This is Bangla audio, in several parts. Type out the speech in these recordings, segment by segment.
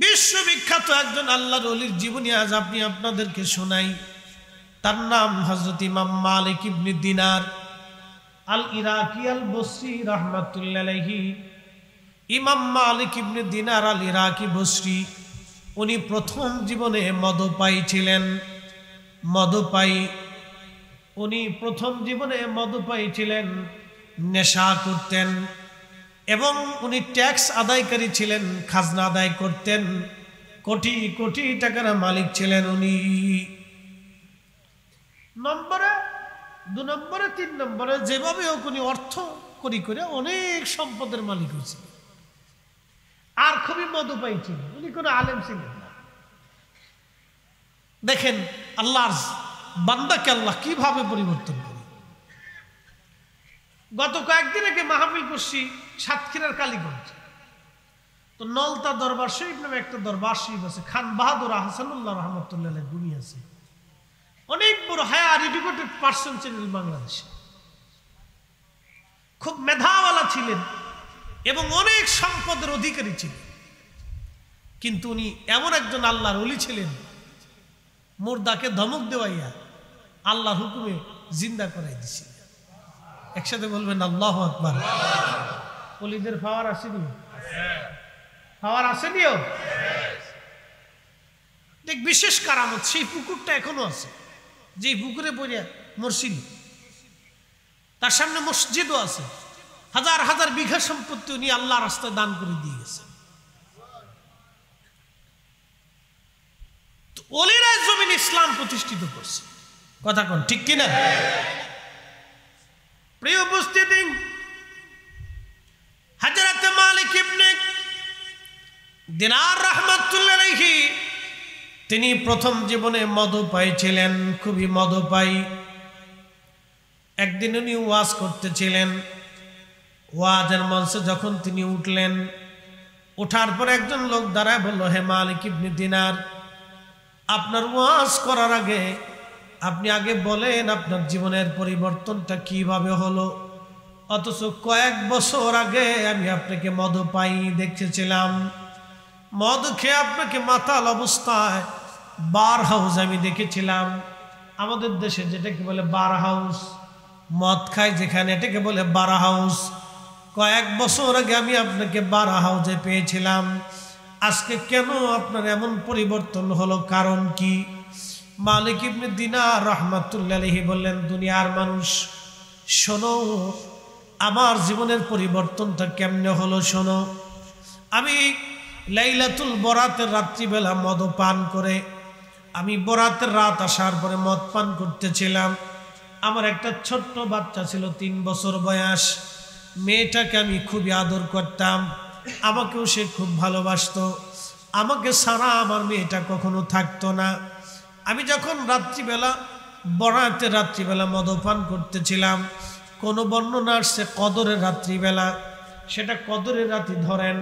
বিশ্ববিখ্যাত একজন আল্লাহর ওলির জীবনী আজ আপনি আপনাদেরকে শোনাই। তার নাম হযরত ইমাম মালিক ইবনে দিনার আল ইরাকি আল বসরি রাহমাতুল্লাহ আলাইহি। ইমাম মালিক ইবনে দিনার আল ইরাকি বসরি উনি প্রথম জীবনে মদপায়ী ছিলেন। উনি প্রথম জীবনে মদপায়ী ছিলেন, নেশা করতেন এবং উনি ট্যাক্স আদায়কারী ছিলেন, খাজনা আদায় করতেন, কোটি কোটি টাকার মালিক ছিলেন উনি। নম্বরে 2 নম্বরে 3 নম্বরে যেভাবে হোক উনি অর্থ করি করে অনেক সম্পদের মালিক হয়েছিল। আর খুবই মদপায়ী ছিলেন, উনি কোনো আলেম ছিলেন না। দেখেন আল্লাহর বান্দাকে আল্লাহ কিভাবে পরিবর্তন করে। গত কয়েকদিন আগে মাহফিল করছি সাতক্ষীরার কালীগঞ্জ। তো নলতা দরবার শরীফ নামে একটা দরবার শরীফ আছে, খান বাহাদুর আহসানুল্লাহ রহমতুল্লাহ গুণী আছে, অনেক বড় হায়ার এডুকেটেড পার্সন ছিলেন বাংলাদেশে, খুব মেধাওয়ালা ছিলেন এবং অনেক সম্পদের অধিকারী ছিলেন। কিন্তু উনি এমন একজন আল্লাহর ওলি ছিলেন, মুর্দাকে ধমক দেওয়াইয়া আল্লাহর হুকুমে জিন্দা করাই দিছিল। একসাথে বলবেন আল্লাহু আকবার। ওলিদের পাওয়ার আসেনি? পাওয়ার আসেনিও? দেখ বিশেষ কারামত, সেই পুকুরটা এখনো আছে, যে পুকুরে পড়িয়া মরছিল, তার সামনে মসজিদও আছে, হাজার হাজার বিঘা সম্পত্তি উনি আল্লাহ রাস্তায় দান করে দিয়ে গেছে। ওলিরা জমিন ইসলাম প্রতিষ্ঠিত করছে, কথা কোন ঠিক কিনা? প্রিয় উপস্থিতি, হযরত মালিক ইবনে দিনার রাহমাতুল্লাহ আলাইহি তিনি প্রথম জীবনে মদপায়ী ছিলেন, খুবই মদপায়ী। একদিন উনি ওয়াজ করতেছিলেন, ওয়াজের মঞ্চে যখন তিনি উঠলেন, ওঠার পর একজন লোক দাঁড়ায় বলল, হে মালিক ইবনে দিনার, আপনার ওয়াজ করার আগে আপনি আগে বলেন আপনার জীবনের পরিবর্তনটা কিভাবে হলো। অথচ কয়েক বছর আগে আমি আপনাকে মদপায়ী দেখেছিলাম, মদ খেয়ে আপনাকে মাতাল অবস্থায় বার হাউস আমি দেখেছিলাম। আমাদের দেশে যেটাকে বলে বার হাউস, মদ খায় যেখানে, এটাকে বলে বার হাউস। কয়েক বছর আগে আমি আপনাকে বার হাউসে পেয়েছিলাম, আজকে কেন আপনার এমন পরিবর্তন হলো, কারণ কি? মালিক ইবনে দিনার রাহমাতুল্লাহ আলাইহি বললেন, দুনিয়ার মানুষ শোনো, আমার জীবনের পরিবর্তনটা কেমনে হলো শোনো। আমি লাইলাতুল বরাতের রাত্রিবেলা মদ পান করে, আমি বরাতের রাত আসার পরে মদ পান করতেছিলাম। আমার একটা ছোট্ট বাচ্চা ছিল, 3 বছর বয়স, মেয়েটাকে আমি খুবই আদর করতাম, আমাকেও সে খুব ভালোবাসতো, আমাকে ছাড়া আমার মেয়েটা কখনো থাকতো না। আমি যখন রাত্রিবেলা বরাতের রাত্রিবেলা মদপান করতেছিলাম, কোনো বর্ণনা আসছে কদরের রাত্রিবেলা, সেটা কদরের রাত্রি ধরেন।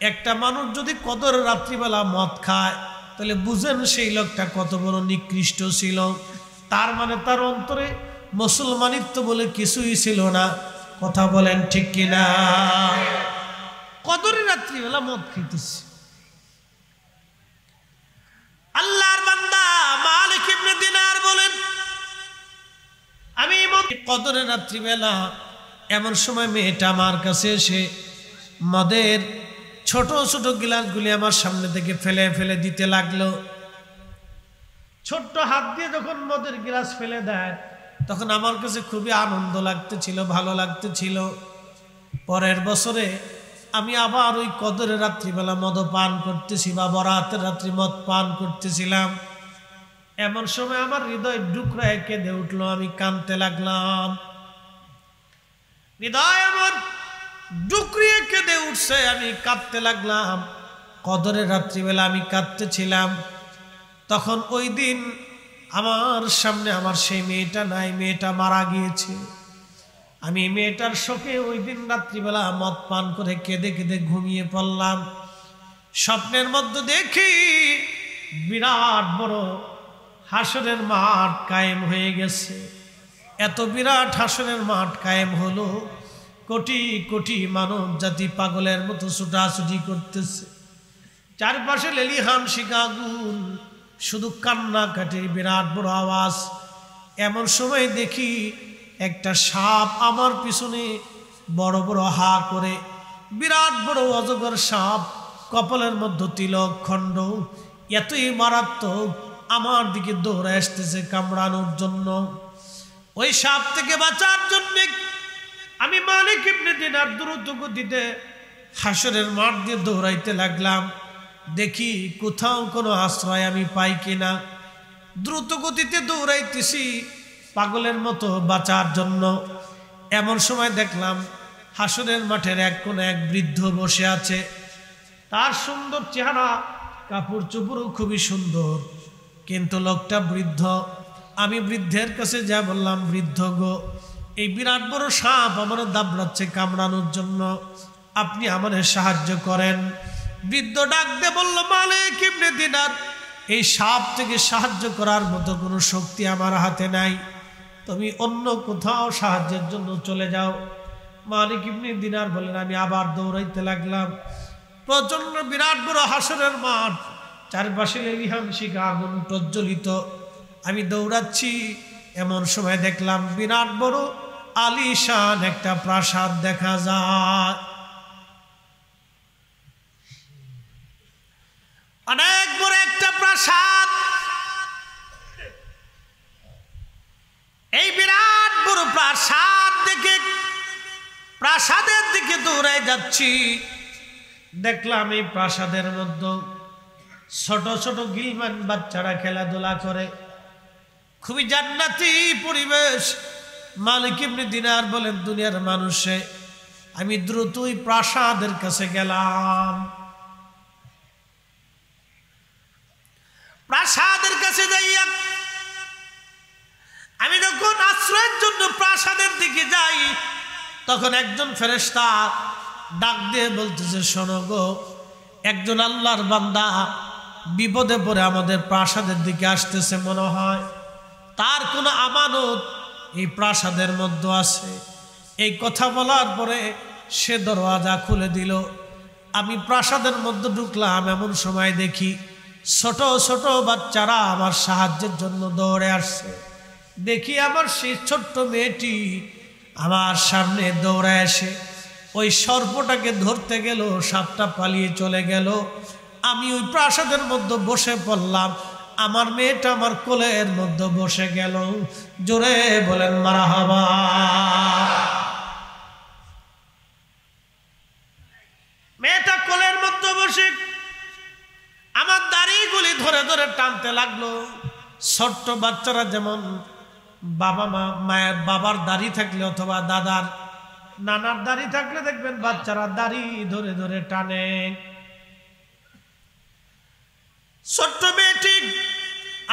একটা মানুষ যদি কদরের রাত্রিবেলা মদ খায়, তাহলে বুঝেন সেই লোকটা কত বড় নিকৃষ্ট ছিল। তার মানে তার অন্তরে মুসলমানিত্ব বলে কিছুই ছিল না, কথা বলেন ঠিক কিনা? কদরের রাত্রিবেলা মদ খাইতেছে। আল্লাহর বান্দা মালিক ইবনে দিনার বলেন, আমি কদরের রাত্রিবেলা এমন সময় মেয়েটা আমার কাছে এসে মদের ছোট ছোট গিলাসগুলি আমার সামনে থেকে ফেলে ফেলে দিতে লাগলো। ছোট্ট হাত দিয়ে যখন মদের গিলাস ফেলে দেয়, তখন আমার কাছে খুবই আনন্দ লাগতেছিল, ভালো লাগতেছিল। পরের বছরে আমি আবার ওই কদরের রাত্রিবেলা মদ পান করতেছি, বা বরাতের রাত্রি মদ পান করতেছিলাম। এমন সময় আমার হৃদয় ডুকরায় কেঁদে উঠলো, আমি কাঁদতে লাগলাম। হৃদয় আমার ডুকরিয়ে কেঁদে উঠছে, আমি কাঁদতে লাগলাম। কদরের রাত্রিবেলা আমি কাঁদতেছিলাম। তখন ওই দিন আমার সামনে আমার সেই মেয়েটা নাই, মেয়েটা মারা গিয়েছে। আমি মেয়েটার শোকে ওই দিন রাত্রিবেলা মদ পান করে কেঁদে কেঁদে ঘুমিয়ে পড়লাম। স্বপ্নের মধ্যে দেখি বিরাট বড় হাসরের মাঠ কায়েম হয়ে গেছে। এত বিরাট হাসরের মাঠ কায়েম হলো, কোটি কোটি মানব জাতি পাগলের মতো ছুটাছুটি করতেছে। চারপাশে লেলিহান শিখা আগুন, শুধু কান্নাকাটির বিরাট বড় আওয়াজ। এমন সময় দেখি একটা সাপ আমার পিছনে বড় বড় হা করে, বিরাট বড় অজগর সাপ, কপালের মধ্যে তিলক খণ্ড, এতই মারাত্মক, আমার দিকে দৌড়ে আসতেছে কামড়ানোর জন্য। ওই সাপ থেকে বাঁচার জন্য আমি মালিক ইবনে দিনার দ্রুত গতিতে হাসরের মাঠ দিয়ে দৌড়াইতে লাগলাম। দেখি কোথাও কোনো আশ্রয় আমি পাই কিনা। দ্রুত গতিতে দৌড়াইতেছি পাগলের মতো বাঁচার জন্য। এমন সময় দেখলাম হাসরের মাঠের এক কোণে এক বৃদ্ধ বসে আছে। তার সুন্দর চেহারা, কাপড় চোপড়ও খুবই সুন্দর, কিন্তু লোকটা বৃদ্ধ। আমি বৃদ্ধের কাছে যা বললাম, বৃদ্ধ গো, এই বিরাট বড় সাপ আমার দাবড়াচ্ছে কামড়ানোর জন্য, আপনি আমাদের সাহায্য করেন। বৃদ্ধ ডাক দিয়ে বলল, মালিক ইবনে দিনার, এই সাপ থেকে সাহায্য করার মতো কোনো শক্তি আমার হাতে নাই, তুমি অন্য কোথাও সাহায্যের জন্য চলে যাও। মালিক ইবনে দিনার বলেন, আমি আবার দৌড়াইতে লাগলাম। প্রচন্ড বিরাট বড় হাসরের মাঠ, চারপাশে লেলিহান শিখা আগুন প্রজ্বলিত। আমি দৌড়াচ্ছি, এমন সময় দেখলাম বিরাট বড় আলিশান একটা প্রাসাদ দেখা যায়। অনেক বড় একটা প্রাসাদ। এই বিরাট বড় প্রাসাদ দেখে প্রাসাদের দিকে দৌড়াই যাচ্ছি। দেখলাম এই প্রাসাদের মধ্যে ছোট ছোট গিলমান বাচ্চারা খেলাধুলা করে, খুবই জান্নাতি পরিবেশ। মালিক ইবনে দিনার বলেন, দুনিয়ার মানুষে আমি দ্রুতই প্রাসাদের কাছে গেলাম। প্রাসাদের কাছে যাইয়া আমি যখন আশ্রয়ের জন্য প্রাসাদের দিকে যাই, তখন একজন ফেরেশতা ডাক দিয়ে বলতেছে, শোনো গো, একজন আল্লাহর বান্দা বিপদে পড়ে আমাদের প্রাসাদের দিকে আসতেছে, মনে হয় তার কোনো আমানত এই প্রাসাদের মধ্যে আছে। এই কথা বলার পরে সে দরওয়াজা খুলে দিল। আমি প্রাসাদের মধ্যে ঢুকলাম। এমন সময় দেখি ছোট ছোট বাচ্চারা আমার সাহায্যের জন্য দৌড়ে আসছে। দেখি আমার সেই ছোট্ট মেয়েটি আমার সামনে দৌড়ে আসে, ওই সর্পটাকে ধরতে গেল, সাপটা পালিয়ে চলে গেল। আমি ওই প্রাসাদের মধ্যে বসে পড়লাম, আমার মেয়েটা আমার কোলের মধ্যে বসে গেল। জোরে বলেন মারহাবা। মেয়েটা কোলের মধ্যে বসে আমার দাড়িগুলি ধরে ধরে টানতে লাগলো। ছোট্ট বাচ্চারা যেমন মায়ের বাবার দাড়ি থাকলে অথবা দাদার নানার দাড়ি থাকলে দেখবেন বাচ্চারা দাড়ি ধরে ধরে টানে। ছোট্ট মেয়েটি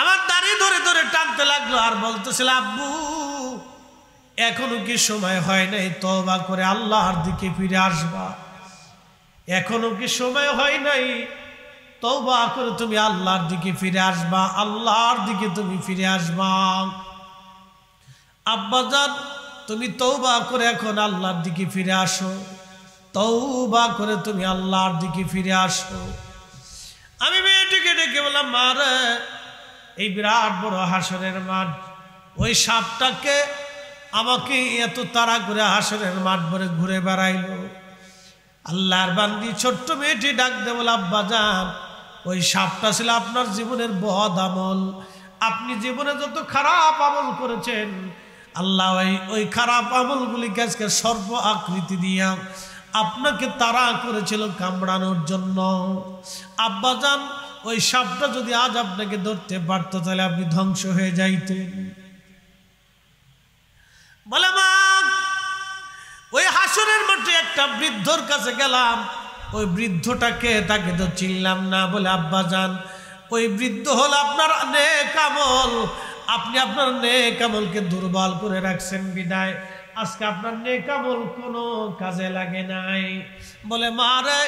আমার দাড়ি ধরে ধরে টানতে লাগলো আর বলতেছিল, আব্বু এখনো কি সময় হয় নাই তওবা করে আল্লাহর দিকে ফিরে আসবা? এখনো কি সময় হয় নাই তওবা করে তুমি আল্লাহর দিকে ফিরে আসবা? আল্লাহর দিকে তুমি ফিরে আসবা। আব্বাজান, তুমি তওবা করে এখন আল্লাহর দিকে ফিরে আসো, তওবা করে তুমি আল্লাহর দিকে ফিরে আসো। আমি মেয়েটিকে ডেকে বললাম, মা রে, এই বিরাট বড় হাসরের মাঠ, ওই সাপটাকে আমাকে এত তাড়া করে হাসরের মাঠ ভরে ঘুরে বেড়াইলো। আল্লাহর বান্দি ছোট্ট মেয়েটি ডাক দে বলে, আব্বাজান, ওই সাপটা ছিল আপনার জীবনের বদ আমল। আপনি জীবনে যত খারাপ আমল করেছেন, আল্লাহ ওই খারাপ আমলগুলিকে আজকে সর্প আকৃতি দিয়া আপনাকে তাড়া করেছিল কামড়ানোর জন্য। আব্বাজান, ওই সাপটা যদি আজ আপনাকে ধরতে পারত তাহলে আপনি ধ্বংস হয়ে যাইতেন। বলে, মা, ওই হাসরের মাঠে একটা বৃদ্ধর কাছে গেলাম, ওই বৃদ্ধটাকে তাকে তো চিনলাম না। বলে, আব্বাজান, ওই বৃদ্ধ হল আপনার নেক আমল, আপনি আপনার নেক আমলকে দুর্বল করে রাখছেন বিদায় আজকে আপনার নেক আমল কোনো কাজে লাগে নাই। বলে, মা রে,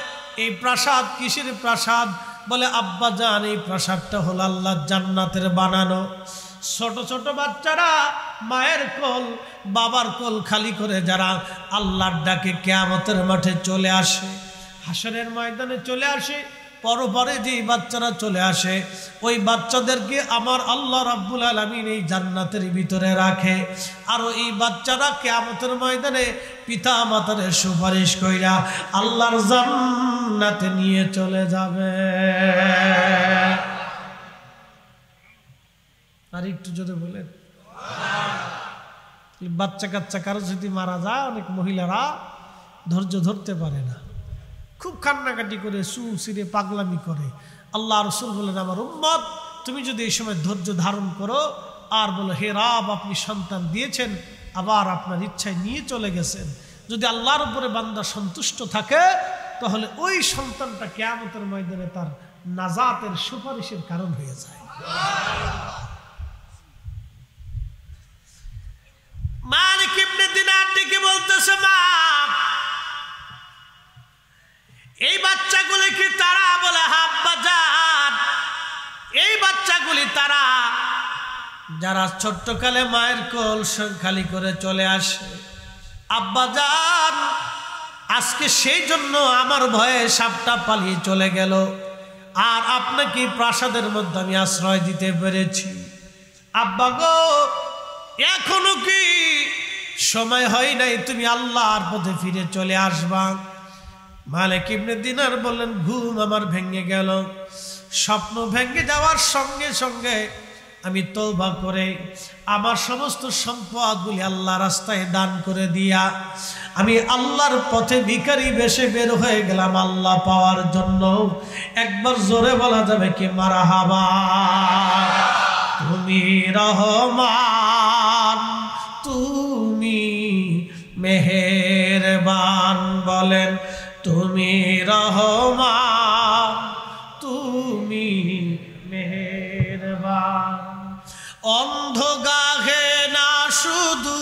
এই প্রাসাদ কিসের প্রাসাদ? বলে, আব্বাজান, এই প্রাসাদটা হলো আল্লাহর জান্নাতের বানানো। ছোট ছোট বাচ্চারা মায়ের কোল বাবার কোল খালি করে যারা আল্লাহর ডাকে কিয়ামতের মাঠে চলে আসে, হাসরের ময়দানে চলে আসে, পরপরে যে বাচ্চারা চলে আসে ওই বাচ্চাদেরকে আমার আল্লাহ রাব্বুল আলামিন এই জান্নাতের ভিতরে রাখে। আর এই বাচ্চারা কিয়ামতের ময়দানে পিতা মাতার সুপারিশ কইরা আল্লাহর জান্নাতে নিয়ে চলে যাবে। আর একটু জোরে বলেন। বাচ্চা কাচ্চা কারো যদি মারা যায়, অনেক মহিলারা ধৈর্য ধরতে পারে না, খুব কান্নাকাটি করে সুরে পাগলামি করে। আল্লাহ রাসূল বলেন, আমার উম্মত তুমি যদি এই সময় ধৈর্য ধারণ করো আর বলো হে রব আপনি সন্তান দিয়েছেন আবার আপনার ইচ্ছায় নিয়ে চলে গেছেন, যদি আল্লাহর উপরে বান্দা সন্তুষ্ট থাকে তাহলে ওই সন্তানটা কিয়ামতের ময়দানে তার নাজাতের সুপারিশের কারণ হয়ে যায়। মালিক ইবনে দিনার ডেকে বলতেছে, মা এই বাচ্চাগুলি কি তারা? বলে আব্বাজান এই বাচ্চাগুলি তারা যারা ছোট্টকালে মায়ের কোল খালি করে চলে আসে। আব্বাজান আজকে সেই জন্য আমার ভয়ে সাপটা পালিয়ে চলে গেল, আর আপনাকে প্রাসাদের মধ্যে আমি আশ্রয় দিতে পেরেছি। আব্বা গো এখনো কি সময় হয় নাই, তুমি আল্লাহর পথে ফিরে চলে আসবা। মালিক ইবনে দিনার বললেন, ঘুম আমার ভেঙে গেল, স্বপ্ন ভেঙে যাওয়ার সঙ্গে সঙ্গে আমি তওবা করে আমার সমস্ত সম্পদগুলি আল্লাহ রাস্তায় দান করে দিয়া আমি আল্লাহর পথে ভিখারি বেশে বের হয়ে গেলাম আল্লাহ পাওয়ার জন্য। একবার জোরে বলা যাবে কি মারহাবা। তুমি রহমান তুমি মেহেরবান, বলেন তুমি রহমান তুমি মেহেরবান। অন্ধ গাহে না শুধু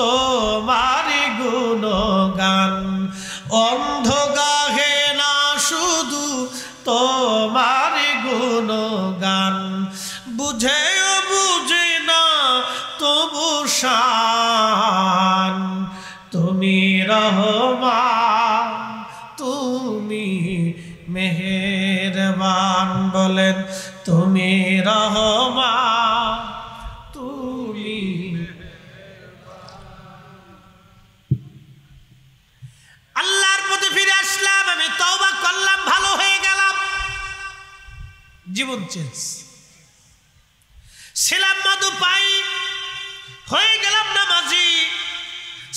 তোমারি গুণগান, অন্ধ গাহে না শুধু তোমারি গুণগান, বুঝেও বুঝে না তবু শান। তুমি রহমান তুমি মেহেরবান, বলেন তুমি রহমান তুমি। আল্লাহর পথে ফিরে আসলাম, আমি তওবা করলাম, ভালো হয়ে গেলাম, জীবন চেঞ্জ। ছিলাম মধু পাই, হয়ে গেলাম নামাজি,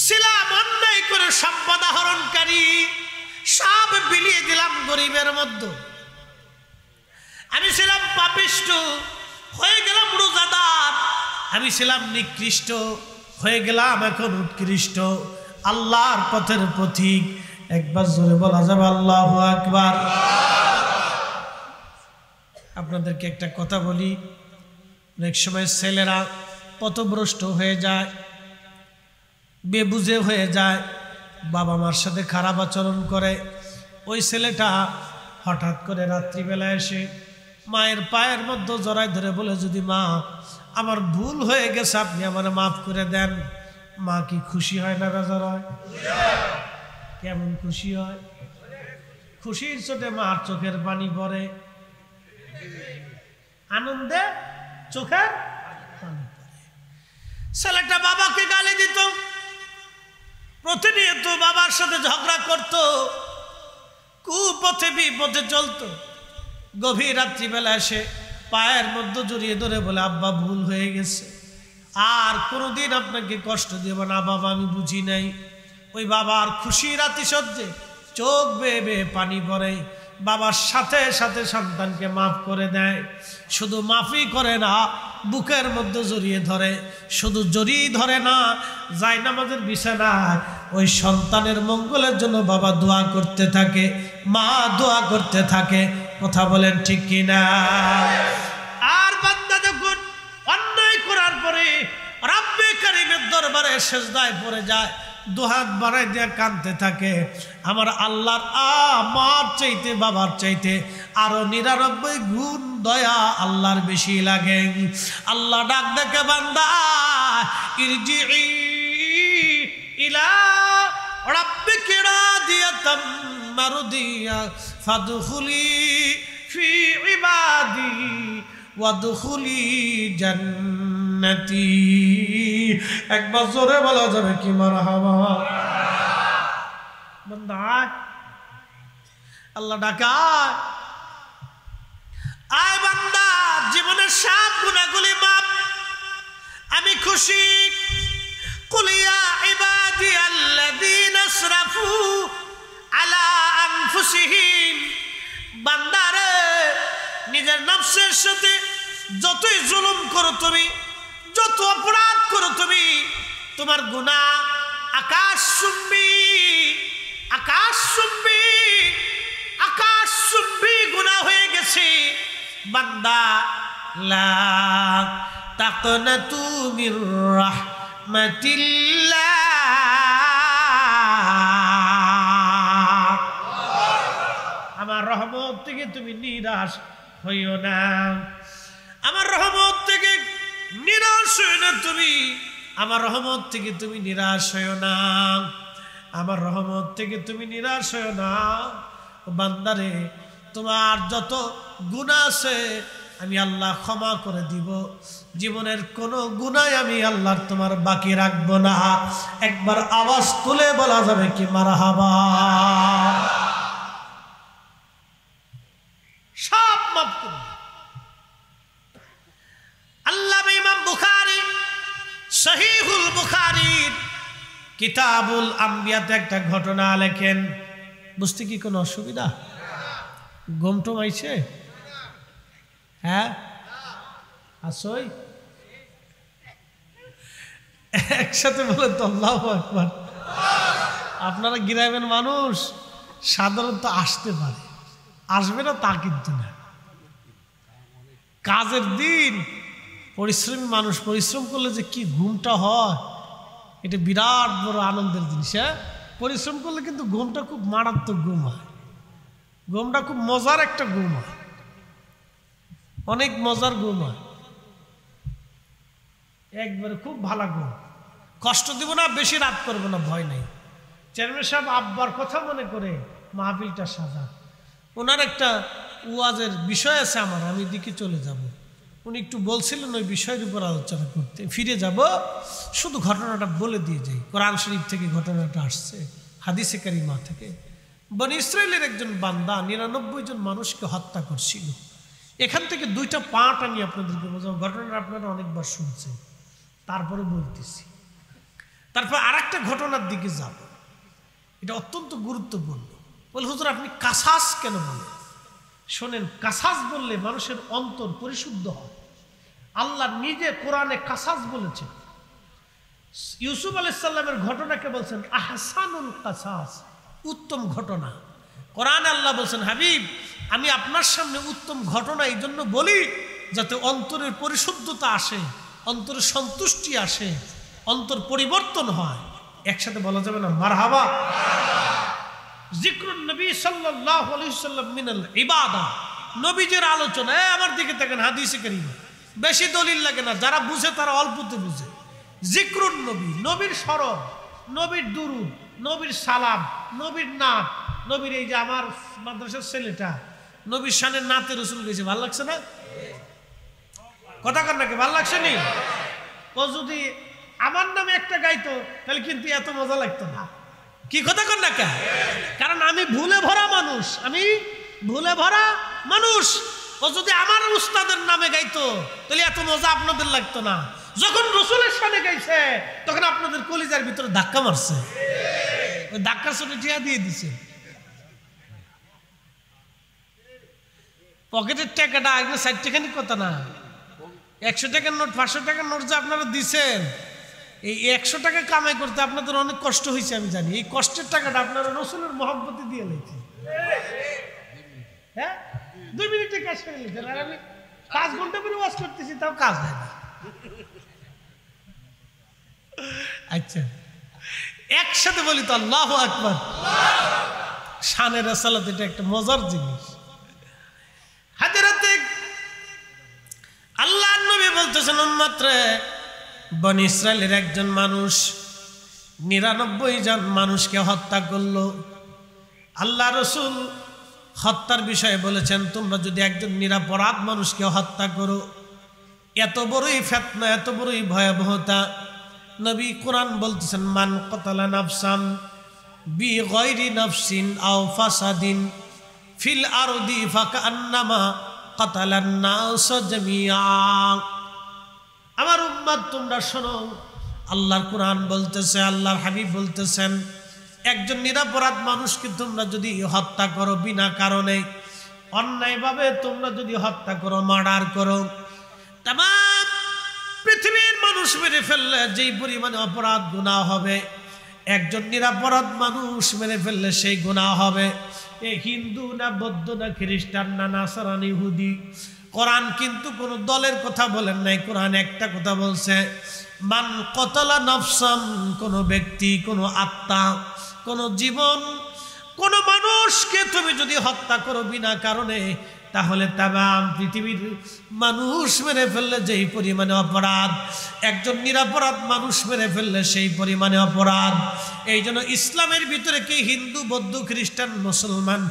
ছিলাম অন্যায় করে সম্পদ আহরণকারী, সব বিলিয়ে দিলাম গরিবের মধ্যে। আমি ছিলাম পাপিষ্ঠ, হয়ে গেলাম রোজাদার। আমি ছিলাম নিকৃষ্ট, হয়ে গেলাম এখন উৎকৃষ্ট, আল্লাহর পথের পথিক। একবার জোরে বলা যাবে আল্লাহু আকবার। আপনাদেরকে একটা কথা বলি, অনেক সময় ছেলেরা পথভ্রষ্ট হয়ে যায়, বেবুঝে হয়ে যায়, বাবা মার সাথে খারাপ আচরণ করে। ওই ছেলেটা হঠাৎ করে রাত্রিবেলা এসে মায়ের পায়ের মধ্যে জড়ায় ধরে বলে, যদি মা আমার ভুল হয়ে গেছে আপনি আমার মাফ করে দেন। মা কি খুশি হয় না বেজার হয়? কেমন খুশি হয়? খুশির চোটে মার চোখের পানি পড়ে, আনন্দে চোখের পানি পড়ে। ছেলেটা বাবাকে গালি দিত, প্রতিনিয়ত বাবার সাথে ঝগড়া করত, কুপথে বিপথে চলত। গভীর রাত্রিবেলা এসে পায়ের মধ্যে জড়িয়ে ধরে বলে, আব্বা ভুল হয়ে গেছে, আর কোনোদিন আপনাকে কষ্ট দেব না বাবা, আমি বুঝি নাই। ওই বাবার খুশির আতিশয্যে চোখ বেয়ে বেয়ে পানি পড়ে। বাবার সাথে সাথে সন্তানকে মাফ করে দেয়। শুধু মাফই করে না, বুকের মধ্যে জড়িয়ে ধরে। শুধু জড়িয়ে ধরে না, জায়নামাজের বিছানায় ওই সন্তানের মঙ্গলের জন্য বাবা দোয়া করতে থাকে, মা দোয়া করতে থাকে। কথা বলেন ঠিক কিনা? আর বান্দা যখন অন্যায় করার পরে রব্বে কারীমের দরবারে সিজদায় পড়ে যায়, দুহাত বাড়াই দিয়ে কাঁদতে থাকে, আমার আল্লাহর আমার চাইতে বাবার চাইতে আরো 99 গুণ দয়া আল্লাহর বেশি লাগে। আল্লাহ ডাক দেখে, বান্দা ইরজিই ইলা রাব্বিকি রাদিয়াতাম মারদিয়া ফাদখুলি ফি ইবাদি ওয়াদখুলি জান্নাতি। একবার জোরে বলা যাবে কি মারহাবা। বান্দা আল্লাহ ডাকায়, আয় বান্দা জীবনের সব গুনাহগুলি মাপ, আমি খুশি। কুল ইয়া ইবাদিয়াল্লাযীনা আসরাফু আলা আনফুসিহিম, বান্দারে নিজের নফসের সাথে যতই জুলুম করো তুমি, যত অপরাধ করো তুমি, তোমার গুনাহ আকাশ চুম্বি, আকাশ চুম্বি, আকাশ চুম্বি গুনাহ হয়ে গেছে। বান্দা লা তাকনাতু মির রাহমাতিল্লাহ, আমার রহমত থেকে তুমি নিরাশ হইও না, আমার রহমত থেকে নিরাশ হইও না তুমি, আমার রহমত থেকে তুমি নিরাশ হইও না, আমার রহমত থেকে তুমি নিরাশ হইও না। বান্দারে তোমার যত গুনাহ আছে আমি আল্লাহ ক্ষমা করে দিব, জীবনের কোনো গুনাহ আমি আল্লাহ তোমার বাকি রাখবো না। একবার আওয়াজ তুলে বলা যাবে কি মারহাবা। সব মাফ করুন। আল্লামা ইমাম বুখারী সহিহুল বুখারীর কিতাবুল আম্বিয়াতে একটা ঘটনা লেখেন। বুঝতে কি কোনো অসুবিধা? ঘুমটুম আইছে? হ্যাঁ আসই একসাথে বলে তো আল্লাহু আকবার। আপনারা গ্রামের মানুষ সাধারণত আসতে পারে, আসবে না তা কিন্তু না। কাজের দিন পরিশ্রমী মানুষ পরিশ্রম করলে যে কি ঘুমটা হয়, এটা বিরাট বড় আনন্দের জিনিস। হ্যাঁ, পরিশ্রম করলে কিন্তু ঘুমটা খুব মারাত্মক ঘুম হয়, ঘুমটা খুব মজার একটা ঘুম হয়, অনেক মজার ঘুম হয়, একবারে খুব ভালো ঘুম। কষ্ট দিব না, বেশি রাত করবো না, ভয় নেই। চেয়ারম্যান সাহেব আব্বার কথা মনে করে মাহফিলটা সাজা, ওনার একটা ওয়াজের বিষয় আছে আমার, আমি দিকে চলে যাব। উনি একটু বলছিলেন ওই বিষয়ের উপর আলোচনা করতে, ফিরে যাব। শুধু ঘটনাটা বলে দিয়ে যাই, কোরআন শরীফ থেকে ঘটনাটা আসছে, হাদিসে কারিমা থেকে। বনি ইসরায়েলের একজন বান্দা 99 জন মানুষকে হত্যা করছিল। এখান থেকে দুইটা পার্ট আমি আপনাদেরকে বোঝাবো। ঘটনাটা আপনারা অনেকবার শুনছেন, তারপরে বলতেছি। তারপর আরেকটা ঘটনার দিকে যাব, এটা অত্যন্ত গুরুত্বপূর্ণ। বলে হুজুর আপনি কাসাস কেন বলেন? শোনেন, কাসাস বললে মানুষের অন্তর পরিশুদ্ধ হয়। আল্লাহ নিজে কোরআনে কাসাস বলেছেন। ইউসুফ আলাইহিস সালামের ঘটনাকে বলছেন আহসানুল কাসাস, উত্তম ঘটনা। কোরআনে আল্লাহ বলছেন হাবিব আমি আপনার সামনে উত্তম ঘটনা এই জন্য বলি যাতে অন্তরের পরিশুদ্ধতা আসে, অন্তরের সন্তুষ্টি আসে, অন্তর পরিবর্তন হয়। একসাথে বলা যাবে না মারহাবা? যিকরুন নবী সাল্লাল্লাহু আলাইহি ওয়াসাল্লাম মিনাল ইবাদা, নবীজির আলোচনা। আমার দিকে দেখেন, হাদিসে কারিমা বেশি দলিল লাগে না, যারা বুঝে তারা অল্পতে বুঝে। যিকরুন নবী, নবীর স্মরণ, নবীর দুরুদ, নবীর সালাম, নবীর নাত, নবীর এই যে আমার মাদ্রাসার ছেলেটা নবীর শানের নাতে রসুল গেছে, ভালো লাগছে না? কথা কর নাকি, ভালো লাগছে নি? ও যদি আমার নামে একটা গাইতো তাহলে কিন্তু এত মজা লাগতো না। কি কথা কর না কে? কারণ আমি ভুলে ভরা মানুষ, আমি ভুলে ভরা মানুষ। ও যদি আমার উস্তাদের নামে গাইতো তাহলে এত মজা আপনাদের লাগতো না। যখন রসুলের সামনে গাইছে তখন আপনাদের কলিজার ভিতরে ধাক্কা মারছে, ওই ধাক্কা শুনে টিয়া দিয়ে দিছে। পকেটের টাকাটা আগে 60 টাকানি কথা না, 100 টাকার নোট 500 টাকার নোট যে আপনারা দিচ্ছেন, এই 100 টাকা কামাই করতে আপনাদের অনেক কষ্ট হয়েছে আমি জানি। এই কষ্টের টাকাটা আপনারা রসুলের মহব্বতে দিয়ে লেগেছেন। হ্যাঁ, 2 মিনিটে কাজ করে নিতেন, আর আমি 5 ঘন্টা করে ওয়াজ করতেছি, তাও কাজ হয় না। আচ্ছা, একসাথে বলি তো আল্লাহু আকবার। শানের রাসালাত এটা একটা মজার জিনিস। হাদিরাতে আল্লাহর নবী বলতেছেন উম্মত রে, বনি ইসরায়েলের একজন মানুষ 99 জন মানুষকে হত্যা করলো। আল্লাহ রসুল হত্যার বিষয়ে বলেছেন, তোমরা যদি একজন নিরপরাধ মানুষকে হত্যা করো, এত বড়ই ফিতনা, এত বড়ই ভয়াবহতা। নবী কোরআন বলতেছেন, মান কতালা নাফসান বিগাইরি নাফসিন আও ফাসাদিন ফিল আরদি ফাকান্নামা কাতালান নাস জামিআ। আমার উম্মত তোমরা শোনো, আল্লাহর কোরআন বলতেছে, আল্লাহর হাবিব বলতেছেন, একজন নিরপরাধ মানুষকে তোমরা যদি হত্যা করো, বিনা কারণে অন্যায়ভাবে তোমরা যদি হত্যা করো, মার্ডার করো, তামাম পৃথিবীর মানুষ মেরে ফেললে যেই পরিমাণে অপরাধ গুনাহ হবে, একজন নিরপরাধ মানুষ মেরে ফেললে সেই গুনাহ হবে। এ হিন্দু না বৌদ্ধ না খ্রিস্টান না নাসারান ইহুদি, কোরআন কিন্তু কোন দলের কথা বলেন নাই। কোরআন একটা কথা বলছে, মান কতলা নাফসান, কোন ব্যক্তি, কোন আত্মা, কোন জীবন, কোন মানুষকে তুমি যদি হত্যা করো বিনা কারণে, তাহলে তামাম পৃথিবীর মানুষ মেরে ফেললে যেই পরিমাণে অপরাধ, একজন নিরপরাধ মানুষ মেরে ফেললে সেই পরিমাণে অপরাধ। এই জন্য ইসলামের ভিতরে কি হিন্দু বৌদ্ধ খ্রিস্টান মুসলমান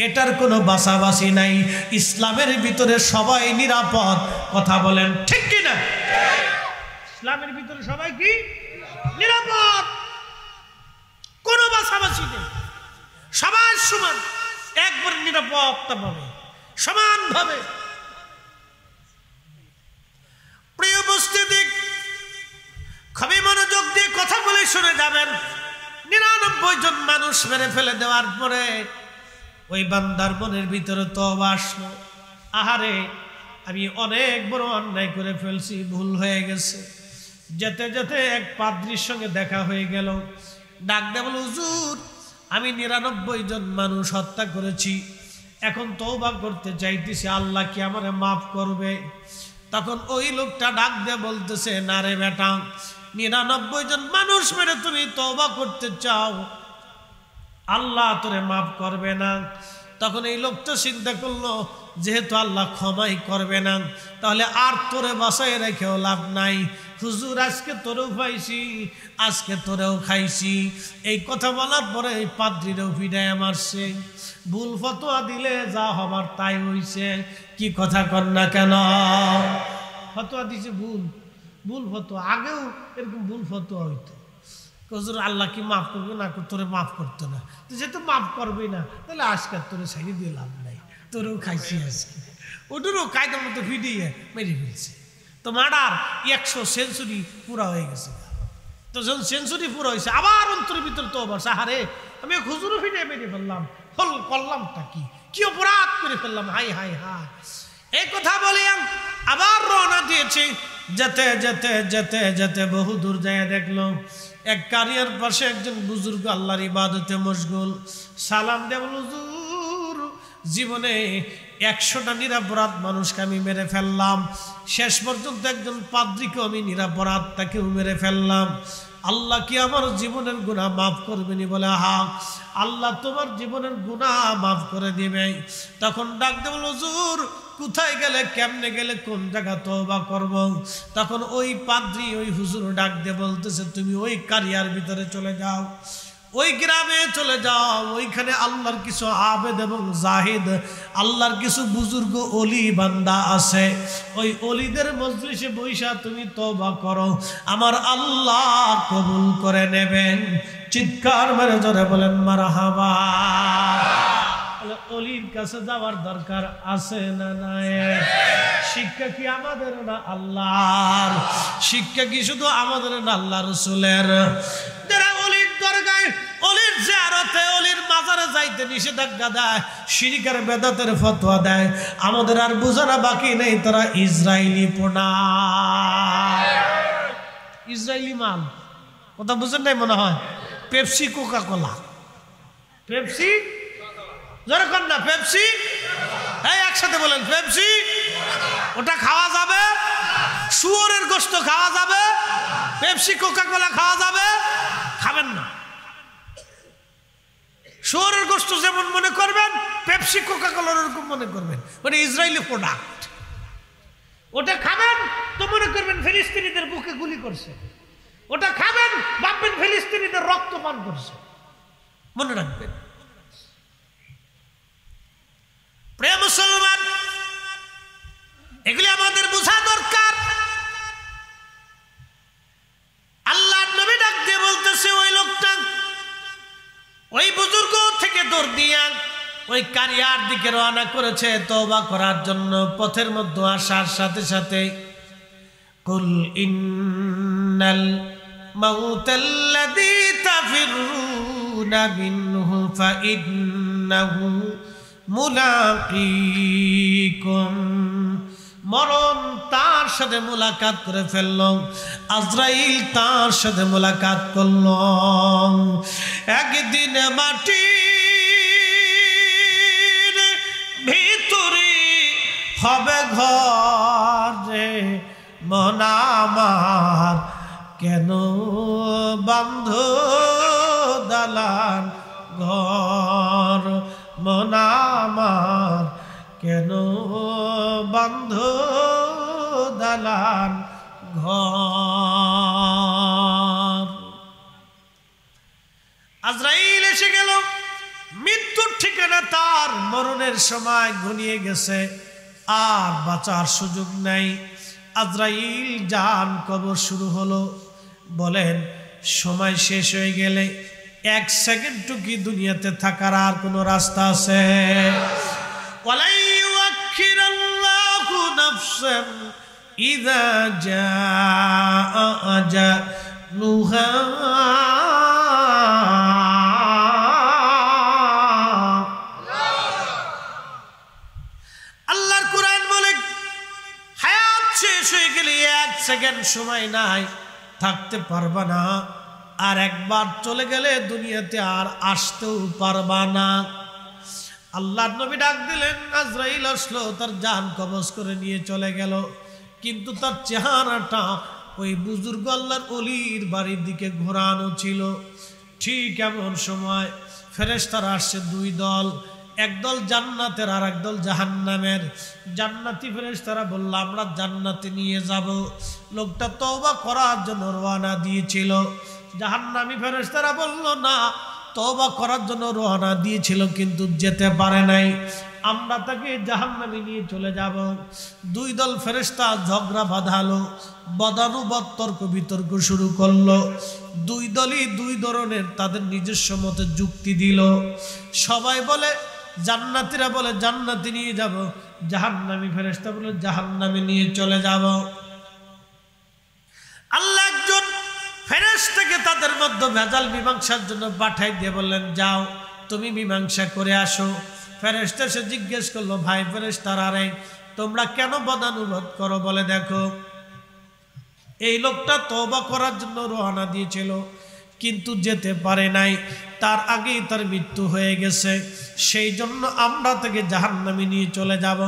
এটার কোনো বাছাবাছি নাই। ইসলামের ভিতরে সবাই নিরাপদ। কথা বলেন ঠিক কিনা? ইসলামের ভিতরে সবাই কি নিরাপদ, কোনো বাছাবাছি নেই, সবাই সমান, একবার নিরাপত্তা পাবে সমানভাবে। প্রিয় উপস্থিতি, খুবই মনোযোগ দিয়ে কথা বলে শুনে যাবেন। ৯৯ জন মানুষ মেরে ফেলে দেওয়ার পরে ওই বান্দার মনের ভিতরে তওবা আসলো, আহারে আমি অনেক বড় অন্যায় করে ফেলছি, ভুল হয়ে গেছে। যেতে যেতে এক পাদ্রীর সঙ্গে দেখা হয়ে গেল। ডাক দিয়ে বলল, হুজুর আমি ৯৯ জন মানুষ হত্যা করেছি, এখন তওবা করতে চাইতেছি, আল্লাহ কি আমারে মাফ করবে? তখন ওই লোকটা ডাক দিয়ে বলতেছে, না রে বেটা, ৯৯ জন মানুষ মেরে তুমি তওবা করতে চাও, আল্লাহ তোরে মাফ করবে না। তখন এই লোকটা চিন্তা করলো, যেহেতু আল্লাহ ক্ষমাই করবে না, তাহলে আর তোরে বাসায় রেখেও লাভ নাই। হুজুর আজকে তোরেও পাইছি, আজকে তোরেও খাইছি। এই কথা বলার পরে এই পাদ্রীরও ফিডায় মারছে। ভুল ফতোয়া দিলে যা হবার তাই হইছে। কি কথা কর না কেন? ফতোয়া দিছে ভুল, ভুল ফতোয়া। আগেও এরকম ভুল ফতোয়া হইতো। হুজুর আল্লাহ কি মাফ করবে না? তোরে মাফ করতো না, যেহেতু মাফ করবে না, তাহলে আজকে তোরে ছেড়ে দিয়ে লাভ নাই, তোরেও খাইছি আজকে। ওটারও কায়দার মতো ভিডিয়ে মেরে ফেলছে। তো মার্ডার ১০০ সেঞ্চুরি পুরা হয়ে গেছে। তো যখন সেঞ্চুরি পুরা হয়েছে, আবার অন্তরের ভিতরে তো বলছে, আহারে আমি হুজুরও ভিডিয়ে মেরে ফেললাম, হল করলামটা কি, কি অপরাধ করে ফেললাম, হাই হাই হাই। এই কথা বলে আবার রওনা দিয়েছে। যেতে যেতে যেতে যেতে বহু দূর যায় দেখলো এক কারিয়ার পাশে একজন বুজুর্গ আল্লাহর ইবাদতে মশগুল। সালাম দেব, হুজুর জীবনে ১০০টা নিরপরাধ মানুষকে আমি মেরে ফেললাম, শেষ পর্যন্ত একজন পাদ্রীকে আমি নিরপরাধ তাকেও মেরে ফেললাম, আল্লাহ কি আমার জীবনের গুনাহ মাফ করবেনি? বলে হা, আল্লাহ তোমার জীবনের গুনাহ মাফ করে দিবে। তখন ডাক দেব, হুজুর কোথায় গেলে, কেমনে গেলে, কোন জায়গা তওবা করব? তখন ওই পাদ্রী ওই হুজুর ডাক দিয়ে বলতেছে, তুমি ওই কারিয়ার ভিতরে চলে যাও, ওই গ্রামে চলে যাও, ওইখানে আল্লাহর কিছু আবেদ এবং জাহিদ, আল্লাহর কিছু বুজুর্গ অলি বান্দা আছে, ওই অলিদের মজলিসে বৈশা তুমি তওবা করো, আমার আল্লাহ কবুল করে নেবেন। চিৎকার মেরে জোরে বলেন মারহাবা। অলির কাছে যাওয়ার দরকার আছে না নাই? শিক্ষা কি আমাদের না আল্লাহর? শিক্ষা কি শুধু আমাদের না আল্লাহ রাসূলের? যারা অলির দরগায়, অলির জিয়ারতে, অলির মাজারে যাইতে নিষেধাজ্ঞা দেয়, শিরকের বেদাতের ফতোয়া দেয়, আমাদের আর বুঝানো বাকি নেই তারা ইসরায়েলি পোনা, ইসরায়েলি মাল। কথা বুঝেন নাই মনে হয়? পেপসি, কোকা কোলা, পেপসি যেরকম না, পেপসি, এই একসাথে বলেন পেপসি। ওটা খাওয়া যাবে? শুয়োরের গোশত খাওয়া যাবে? পেপসি কোকা কোলা খাওয়া যাবে? খাবেন না। শুয়োরের গোশত যেমন মনে করবেন, পেপসি কোকা কোলার ওরকম মনে করবেন, ওটা ইসরায়েলি প্রোডাক্ট। ওটা খাবেন তো মনে করবেন ফিলিস্তিনিদের বুকে গুলি করছে, ওটা খাবেন ভাববেন ফিলিস্তিনিদের রক্ত পান করছে। মনে রাখবেন, প্রিয় মুসলমান, এগুলি আমাদের বোঝা দরকার। আল্লাহর নবী ডাক দিয়ে বলতেছে, ওই লোকটা ওই বুজুর্গ থেকে দৌড় দিয়া ওই কারিয়ার দিকে রওনা করেছে তওবা করার জন্য। পথের মধ্যে আসার সাথে সাথে কুল ইন্নাল মাউতাল্লাযী তাফিরুনা মিনহু ফাইন্নাহু মুলাকীকুম, মরণ তার সাথে মুলাকাত করে ফেলল, আজরাইল তার সাথে মুলাকাত করল। একদিন মাটির ভিতরে হবে ঘর রে মন আমার, কেন বান্ধ দালান ঘর মন আমার, কেন বান্ধ দালান ঘর। আজরাইল এসে গেল, মৃত্যুর ঠিকানা তার, মরণের সময় ঘনিয়ে গেছে, আর বাঁচার সুযোগ নাই। আজরাইল জান কবর শুরু হলো। বলেন, সময় শেষ হয়ে গেলে 1 সেকেন্ড কি দুনিয়াতে থাকার আর কোনো রাস্তা আছে? ওয়ালা ইউআখিরুল্লাহু নাফসান ইযা জাআ আজালুহা। আল্লাহর কোরআন বলে, হায়াত শেষ হয়ে গেলে 1 সেকেন্ড সময় নাই, থাকতে পারবা না। আর একবার চলে গেলে দুনিয়াতে আর আসতেও পারবা না। আল্লাহর নবী ডাক দিলেন, আজরাইল আসলো, তার জান কবজ করে নিয়ে চলে গেল। কিন্তু তার চেহারাটা ওই বুজুর্গ আল্লাহর ওলির বাড়ির দিকে ঘোরানো ছিল। ঠিক এমন সময় ফেরেশতারা আসছে 2 দল, একদল জান্নাতের আর একদল জাহান্নামের। জান্নাতি ফেরেশতারা বলল, আমরা জান্নাতে নিয়ে যাব। লোকটা তওবা করার জন্য রওনা দিয়েছিল। জাহান্নামী ফেরেশতারা বলল, না, তওবা করার জন্য রওনা দিয়েছিল কিন্তু যেতে পারে নাই, আমরা তাকে জাহান্নামে নিয়ে চলে যাব। 2 দল ফেরেশতা ঝগড়া বাঁধালো, বদানুবাদ তর্ক বিতর্ক শুরু করলো। 2 দলই 2 ধরনের তাদের নিজস্ব মতে যুক্তি দিল। সবাই বলে, জান্নাতীরা বলে জান্নাতে নিয়ে যাব, জাহান্নামী ফেরেশতা বলে জাহান্নামে নিয়ে চলে যাব। আল্লাহ একজন ফেরেশতাকে তাদের মধ্যে ভেজাল মীমাংসার জন্য পাঠাই দিয়ে বললেন, যাও তুমি মীমাংসা করে আসো। ফেরেশতা সে জিজ্ঞেস করলো, ভাই ফেরেশতারা, রে তোমরা কেন বদানুবাদ করো? বলে, দেখো, এই লোকটা তওবা করার জন্য রওনা দিয়েছিল কিন্তু যেতে পারে নাই, তার আগেই তার মৃত্যু হয়ে গেছে, সেই জন্য আমরা তাকে জাহান্নামে নিয়ে চলে যাব।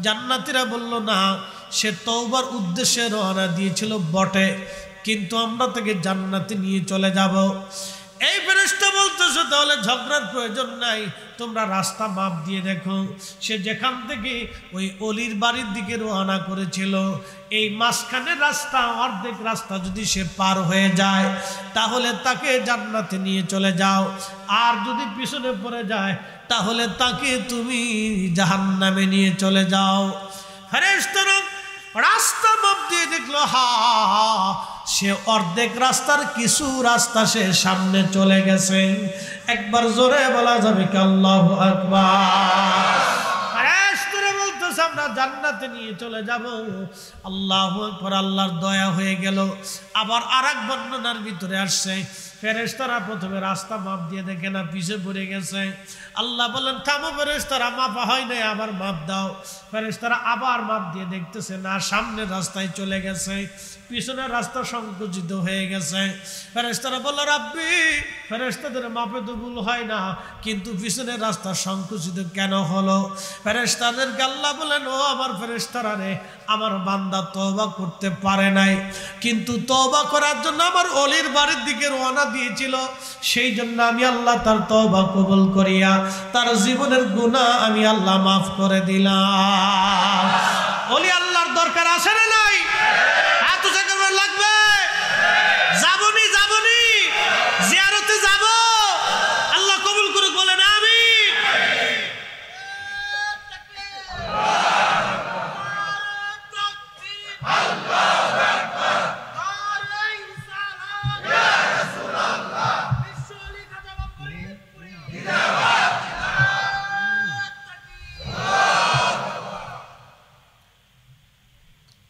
জান্নাতীরা বলল, না, সে তওবার উদ্দেশ্যে রওনা দিয়েছিল বটে, কিন্তু আমরা তাকে জান্নাতে নিয়ে চলে যাব। এই ফেরেশতা বলতেছে, তাহলে ঝগড়ার প্রয়োজন নাই, তোমরা রাস্তা মাপ দিয়ে দেখো। সে যেখান থেকে ওই অলির বাড়ির দিকে রওনা করেছিল, এই মাঝখানের রাস্তা, অর্ধেক রাস্তা যদি সে পার হয়ে যায় তাহলে তাকে জান্নাতে নিয়ে চলে যাও, আর যদি পিছনে পড়ে যায় তাহলে তাকে তুমি জাহান্নামে নিয়ে চলে যাও। ফেরেশতারা রাস্তা মাপ দিয়ে দেখলো, হা, সে অর্ধেক রাস্তার কিছু রাস্তা সে সামনে চলে গেছে। একবার জোরে বলা যাবে কি আল্লাহু আকবার? ফেরেশতারা বলতেছে, আমরা জান্নাতে নিয়ে চলে যাব। আল্লাহু আকবার, আল্লাহর দয়া হয়ে গেল। আবার আরেক বর্ণনার ভিতরে আসছে, ফেরেশতারা প্রথমে রাস্তা মাপ দিয়ে দেখে না, পিছে পড়ে গেছে। আল্লাহ বলেন, থামো ফেরেশতারা, মাপা হয় নাই, আবার মাপ দাও। ফেরেশতারা আবার মাপ দিয়ে দেখতেছে, না, সামনের রাস্তায় চলে গেছে, পিছনের রাস্তা সংকুচিত হয়ে গেছে। ফেরেশতারা বলল, রাব্বি, ফেরেশতাদের মাপে তো ভুল হয় না, কিন্তু পিছনের রাস্তা সংকুচিত কেন হলো? ফেরেশতাদেরকে আল্লাহ বলেন, ও আমার ফেরেশতারা রে, আমার বান্দা তওবা করতে পারে নাই, কিন্তু তওবা করার জন্য আমার অলির বাড়ির দিকে রওনা দিয়েছিল, সেই জন্য আমি আল্লাহ তার তওবা কবুল করিয়া তার জীবনের গুনাহ আমি আল্লাহ মাফ করে দিলাম। ওলি আল্লাহর দরকার আছে না নাই? এত জায়গা লাগবে, যাবনি যাবনি, জিয়ারতে যাব, আল্লাহ কবুল করুক, বলেন আমিন।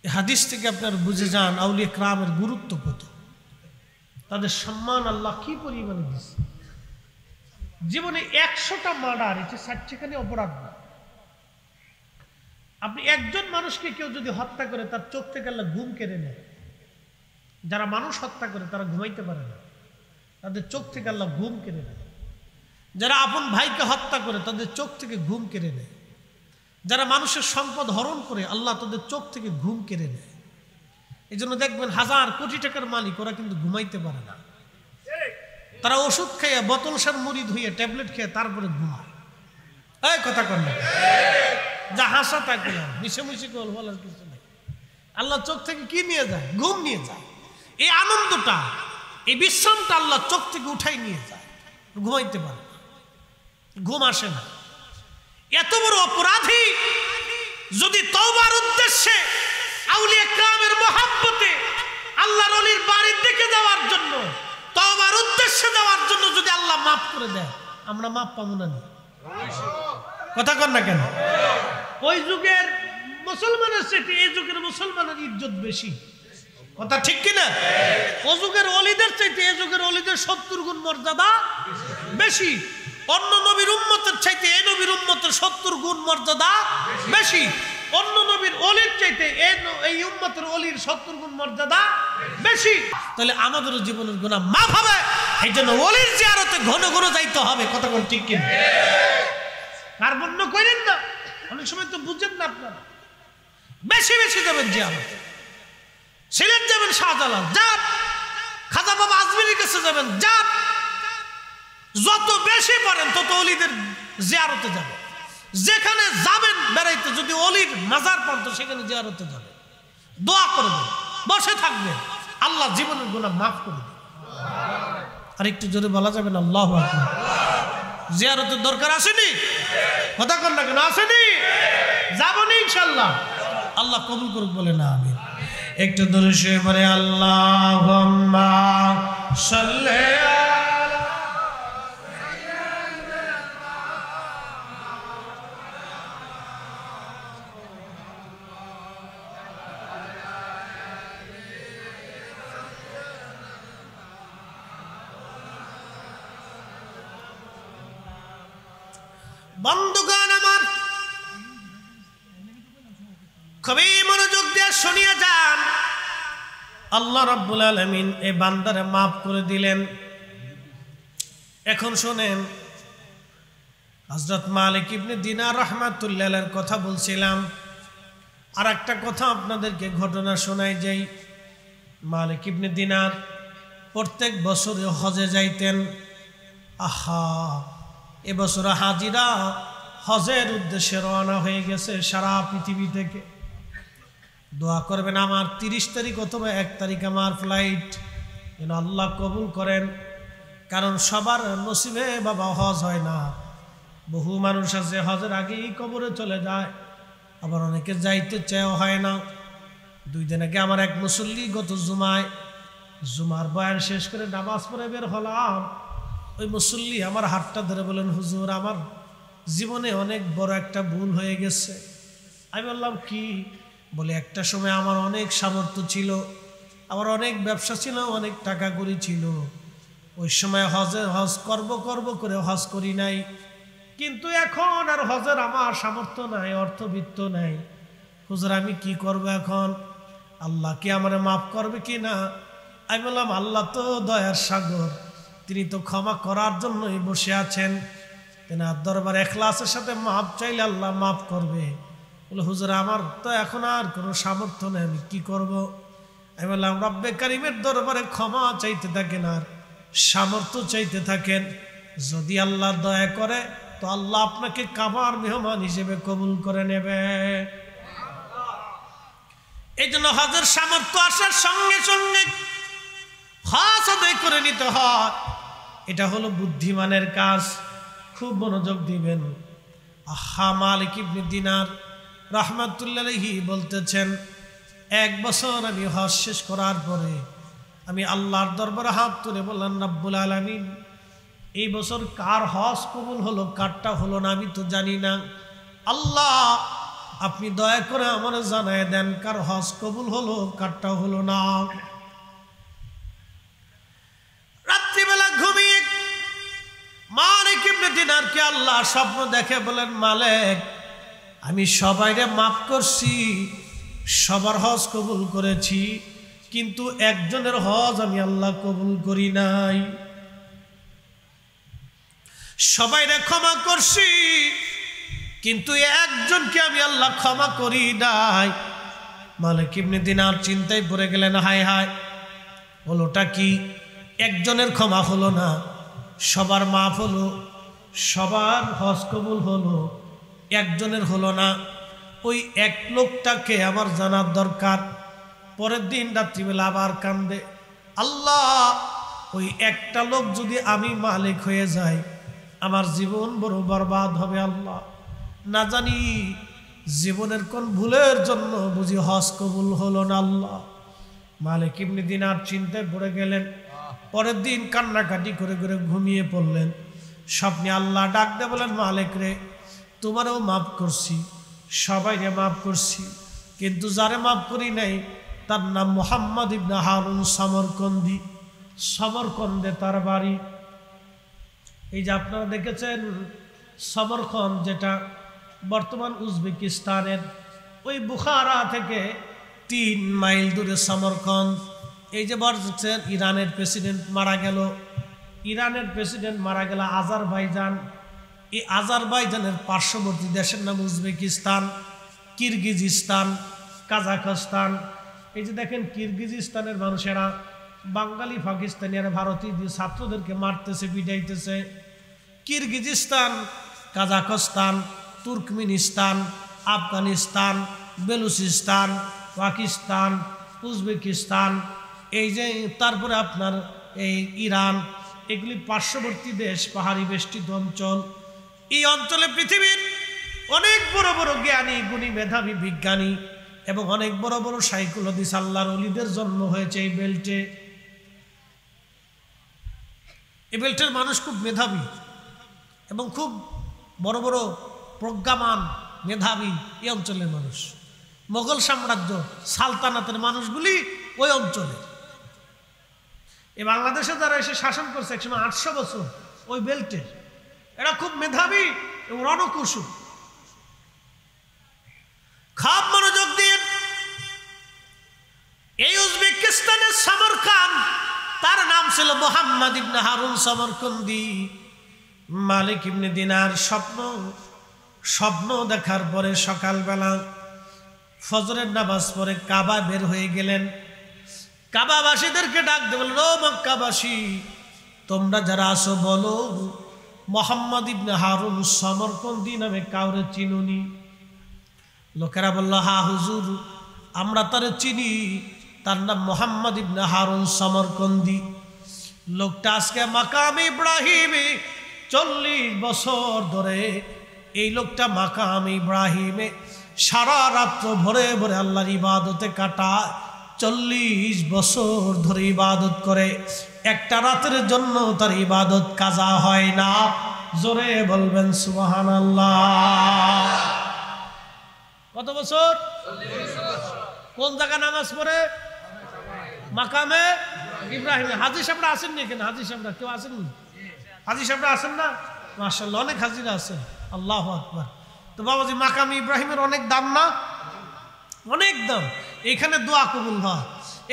এই হাদিস থেকে আপনারা বুঝে যান আউলিয়া কিরামের গুরুত্ব কত, তাদের সম্মান আল্লাহ কি পরিমাণে দিচ্ছে। জীবনে 100টা মার্ডার, এটা 60খানি অপরাধ না। আপনি একজন মানুষকে কেউ যদি হত্যা করে তার চোখ থেকে আল্লাহ ঘুম কেড়ে নেয়। যারা মানুষ হত্যা করে তারা ঘুমাইতে পারে না, তাদের চোখ থেকে আল্লাহ ঘুম কেড়ে নেয়। যারা আপন ভাইকে হত্যা করে তাদের চোখ থেকে ঘুম কেড়ে নেয়। যারা মানুষের সম্পদ হরণ করে আল্লাহ তাদের চোখ থেকে ঘুম কেড়ে নেয়। এই জন্য দেখবেন 1000 কোটি টাকার মালিক ওরা কিন্তু ঘুমাইতে পারে না। তারা ওষুধ খেয়ে, বোতল সার মুড়ি ধুয়ে, ট্যাবলেট খেয়ে তারপরে ঘুমায়। এই কথা কর না, যা হাসা তা করলাম, মিশে কল বলার কিছু নেই। আল্লাহ চোখ থেকে কি নিয়ে যায়? ঘুম নিয়ে যায়। এই আনন্দটা, এই বিশ্রামটা আল্লাহ চোখ থেকে উঠাই নিয়ে যায়, ঘুমাইতে পারে না, ঘুম আসে না। এত বড় অপরাধী যদি তওবার উদ্দেশ্যে আউলিয়া কিরামের মহব্বতে আল্লাহর ওলির বাড়ির দিকে যাওয়ার জন্য, তওবার উদ্দেশ্যে যাওয়ার জন্য যদি আল্লাহ মাফ করে দেয়, আমরা মাফ পাবো না? কথা কর না কেন? ওই যুগের মুসলমানের চেয়ে এই যুগের মুসলমানের ইজ্জত বেশি। কথা ঠিক কিনা? ও যুগের ওলিদের চাইতে এই যুগের ওলিদের 70 গুণ মর্যাদা বেশি। অন্য নবীর উম্মতের চাইতে এই নবীর উম্মতের 70 গুণ মর্যাদা বেশি। অন্য নবীর ওলির চাইতে এই উম্মতের ওলির 70 গুণ মর্যাদা বেশি। তাহলে আমাদেরও জীবনের গুনাহ মাফ হবে। এই জন্য ওলির জিয়ারতে ঘন ঘন যাইতে হবে। কথা কোন ঠিক কিনা? আর বন্য করেন না, অনেক সময় তো বুঝেন না আপনারা। বেশি বেশি যাবেন জিয়ারতে। সিলেট যাবেন শাহজালাল, যান। খাজা বাবা আজমিরের কাছে যাবেন, যান। যত বেশি পারেন তত ওলিদের জিয়ারতে যাবেন। যেখানে যাবেন বেড়াইতে, যদি ওলির মাজার পান তো সেখানে জিয়ারতে যাবেন, দোয়া করবেন, বসে থাকবেন, আল্লাহ জীবনের গুনাহ মাফ করে দেবেন। আর একটু জোরে বলা যাবে না আল্লাহু আকবার? জিয়ারতের দরকার আসেনি? কথা কর না কেন? আসেনি? যাবনি ইনশাআল্লাহ। আল্লাহ কবুল করুক, বলে না আমিন। একটু দূরে শুয়ে পড়ে আল্লাহুম্মা সাল্লি বন্ধুগণ আমার, খুবই মনোযোগ দিয়ে শুনিয়া যান। আল্লাহ রাব্বুল আলামিন এই বান্দারে মাফ করে দিলেন। এখন শোনেন, হযরত মালিক ইবনে দিনার রাহমাতুল্লাহ আলাইহির কথা বলছিলাম। আর একটা কথা আপনাদেরকে ঘটনা শোনাই যাই। মালিক ইবনে দিনার প্রত্যেক বছরে হজে যাইতেন। আহা, এবছর হাজিরা হজের উদ্দেশ্যে রওনা হয়ে গেছে সারা পৃথিবী থেকে। দোয়া করবেন আমার 30 তারিখ অথবা 1 তারিখ আমার ফ্লাইট যেন আল্লাহ কবুল করেন। কারণ সবার নসিবে বাবা হজ হয় না। বহু মানুষ আছে হজের আগেই কবরে চলে যায়, আবার অনেকে যাইতে চাও হয় না। 2 দিন আগে আমার এক মুসল্লি গত জুমার বয়ান শেষ করে নামাজ পড়ে বের হলাম। ওই মুসল্লি আমার হাতটা ধরে বলেন, হুজুর আমার জীবনে অনেক বড় একটা ভুল হয়ে গেছে। আমি বললাম কি? বলে একটা সময় আমার অনেক সামর্থ্য ছিল, আমার অনেক ব্যবসা ছিল, অনেক টাকা কড়ি ছিল। ওই সময় হজ করব করে হজ করি নাই। কিন্তু এখন আর হজের আমার সামর্থ্য নাই, অর্থবিত্ত নাই। হুজুর আমি কি করব এখন? আল্লাহ কি আমার মাফ করবে কি না? আমি বললাম আল্লাহ তো দয়ার সাগর, তিনি তো ক্ষমা করার জন্যই বসে আছেন। তেনার দরবারে ইখলাসের সাথে মাফ চাইলে আল্লাহ মাফ করবে। বলে হুজুর আমার তো এখন আর কোনো সামর্থ্য নেই, আমি কি করব? আমি বললাম রব্বে কারিমের দরবারে ক্ষমা চাইতে থাকেন আর সামর্থ্য চাইতে থাকেন। যদি আল্লাহ দয়া করে তো আল্লাহ আপনাকে কাবার মেহমান হিসেবে কবুল করে নেবে। এই জন্য হজের সামর্থ্য আসার সঙ্গে সঙ্গে হজ আদায় করে নিতে হয়। এটা হলো বুদ্ধিমানের কাজ। খুব মনোযোগ দিবেন। আহা, মালিক ইবনে দিনার রাহমাতুল্লাহ আলাইহি বলতেছেন, 1 বছর আমি হজ শেষ করার পরে আমি আল্লাহর দরবারে হাত তুলে বললাম, রব্বুল আলামিন এই বছর কার হজ কবুল হলো কারটা হলো না আমি তো জানি না। আল্লাহ আপনি দয়া করে আমার জানায় দেন কার হজ কবুল হলো কারটা হলো না। রাত্রিবেলা ঘুমিয়ে মালিক ইবনে দিনারকে আল্লাহ স্বপ্ন দেখে বলেন, মালিক আমি সবাইরে মাফ করছি, সবার হজ কবুল করেছি, কিন্তু একজনের হজ আমি আল্লাহ কবুল করি নাই। সবাইরে ক্ষমা করছি, কিন্তু একজনকে আমি আল্লাহ ক্ষমা করি নাই। মালিক ইবনে দিনার চিন্তায় পড়ে গেলেন, হায় হায় হলোটা কি? একজনের ক্ষমা হলো না, সবার মাফ হলো, সবার হজ কবুল হলো, একজনের হলো না। ওই এক লোকটাকে আমার জানার দরকার। পরের দিন রাত্রিবেলা আবার কান্দে, আল্লাহ ওই একটা লোক যদি আমি মালিক হয়ে যাই আমার জীবন বড় বরবাদ হবে। আল্লাহ না জানি জীবনের কোন ভুলের জন্য বুঝি হজ কবুল হলো না। আল্লাহ মালিক ইবনে দিনার চিন্তায় পড়ে গেলেন। পরের দিন কান্নাকাটি করে করে ঘুমিয়ে পড়লেন। স্বপ্নে আল্লাহ ডাক দিয়ে বলেন, মালিক রে তোমারও মাফ করছি, সবাইকে মাফ করছি, কিন্তু যারে মাফ করি নাই তার নাম মুহাম্মদ ইবনে হারুন সমরকন্দি। সমরকন্দে তার বাড়ি। এই যে আপনারা দেখেছেন সমরকন্দ, যেটা বর্তমান উজবেকিস্তানের ওই বুখারা থেকে 3 মাইল দূরে সমরকন্দ। এই যে বলছেন ইরানের প্রেসিডেন্ট মারা গেল, ইরানের প্রেসিডেন্ট মারা গেল আজারবাইজান। এই আজারবাইজানের পার্শ্ববর্তী দেশের নাম উজবেকিস্তান, কিরগিজস্তান, কাজাখস্তান। এই যে দেখেন কিরগিজস্তানের মানুষেরা বাঙালি পাকিস্তানি আর ভারতীয় ছাত্রদেরকে মারতেছে, পিটাইতেছে। কিরগিজস্তান, কাজাখস্তান, তুর্কমেনিস্তান, আফগানিস্তান, বেলুচিস্তান, পাকিস্তান, উজবেকিস্তান, এই যে তারপরে আপনার এই ইরান, এগুলি পার্শ্ববর্তী দেশ, পাহাড়ি বেষ্টিত অঞ্চল। এই অঞ্চলে পৃথিবীর অনেক বড় বড় জ্ঞানী গুণী মেধাবী বিজ্ঞানী এবং অনেক বড় বড় শাইখুল হাদিস আল্লাহর ওলিদের জন্ম হয়েছে এই বেল্টে। এই বেল্টের মানুষ খুব মেধাবী এবং খুব বড় বড় প্রজ্ঞামান মেধাবী এই অঞ্চলের মানুষ। মোগল সাম্রাজ্য সালতানাতের মানুষগুলি ওই অঞ্চলে। এই বাংলাদেশে যারা এসে শাসন করছে একসময় 800 বছর, ওই বেল্টের এরা খুব মেধাবী এবং রণকুশল। খাপ মনোযোগ দিয়ে এই উজবেকিস্তানের সমরকন্দ, তার নাম ছিল মুহাম্মদ ইবনে হারুন সমরকন্দি। মালিক ইবনে দিনার স্বপ্ন দেখার পরে সকালবেলা ফজরের নামাজ পড়ে কাবা বের হয়ে গেলেন। কাবাবাসীদেরকে ডাক দিয়ে বলল, ও মক্কাবাসী তোমরা যারা আসো বলো মুহাম্মদ ইবনে হারুন সমরকন্দি নামে কাউরে চিনুনি? লোকেরা বলল, হা হুজুর আমরা তারে চিনি, তার নাম মুহাম্মদ ইবনে হারুন সমরকন্দি। লোকটা আজকে মাকাম ইব্রাহিমে 40 বছর ধরে, এই লোকটা মাকাম ইব্রাহিমে সারা রাত্র ভরে ভরে আল্লাহর ইবাদতে কাটায়। 40 বছর ধরে ইবাদত করে, একটা রাতের জন্য তার ইবাদত কাজা হয় না। জোরে বলবেন সুবহানাল্লাহ। কত বছর? 40 বছর। কোন জায়গা নামাজ পড়ে? মাকামে ইব্রাহিমে। হাজী সাহেবরা আছেন নি এখানে? হাজী সাহেবরা কেউ আছেন? হাজী সাহেবরা আছেন না? মাশাআল্লাহ, অনেক হাজিরা আছেন। আল্লাহু আকবার। তো বাবাজি মাকামে ইব্রাহিমের অনেক দাম না? অনেক দাম। এখানে দোয়া কবুল হয়।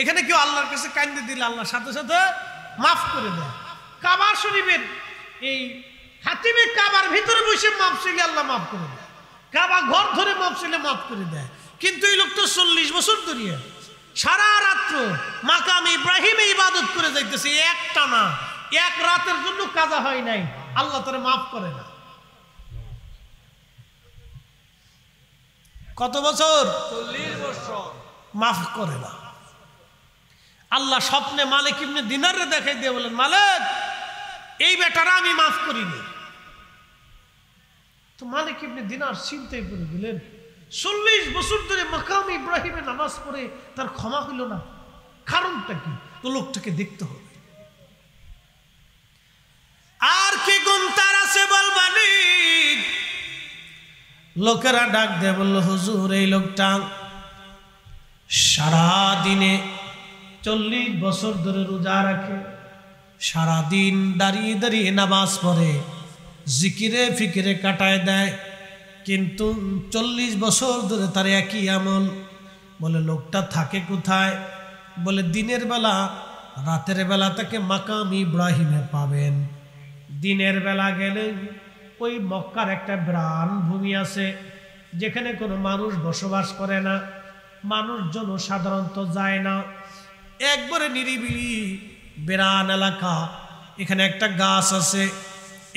এখানে কেউ আল্লাহর কাছে কান্দে দিলে আল্লাহ সাথে সাথে মাফ করে দেয়। কাবা শরীফের এই হাতিমে কাবার ভিতরে বসে মাফ চাইলে আল্লাহ মাফ করে দেয়। কাবা ঘর ধরে মাফ চাইলে মাফ করে দেয়। কিন্তু এই লোক তো 40 বছর ধরে সারা রাত্র মাকাম ইব্রাহিমে ইবাদত করে যাইতেছে, একটা না, এক রাতের জন্য কাজা হয় নাই, আল্লাহ তারে মাফ করে না। কত বছর? 40 বছর। মাফ করে না। আল্লাহ স্বপ্নে মালিক ইবনে দিনারে দেখাই দিয়ে বলেন, মালিক এই বেটারা আমি মাফ করিনি। তো মালিক ইবনে দিনার চিন্তায় পড়ে গেলেন, 40 বছর ধরে মাকাম ইব্রাহিমে নামাজ পড়ে তার ক্ষমা হইল না, কারণটা কি? তো লোকটাকে দেখতে হবে। আর কি গুণ তার আছে বলবানি? লোকেরা ডাক দিয়ে বলল, হুজুর এই লোকটা সারা দিনে 40 বছর ধরে রোজা রাখে, সারাদিন দাঁড়িয়ে দাঁড়িয়ে নামাজ পড়ে, জিকিরে ফিকিরে কাটায় দেয়, কিন্তু 40 বছর ধরে তার একই আমল। বলে লোকটা থাকে কোথায়? বলে দিনের বেলা, রাতের বেলা তাকে মাকাম ইব্রাহিমে পাবেন। দিনের বেলা গেলে ওই মক্কার একটা বিরান ভূমি আছে, যেখানে কোনো মানুষ বসবাস করে না, মানুষজন সাধারণত যায় না, একবারে নিরিবিলি বিরান এলাকা। এখানে একটা গাছ আছে,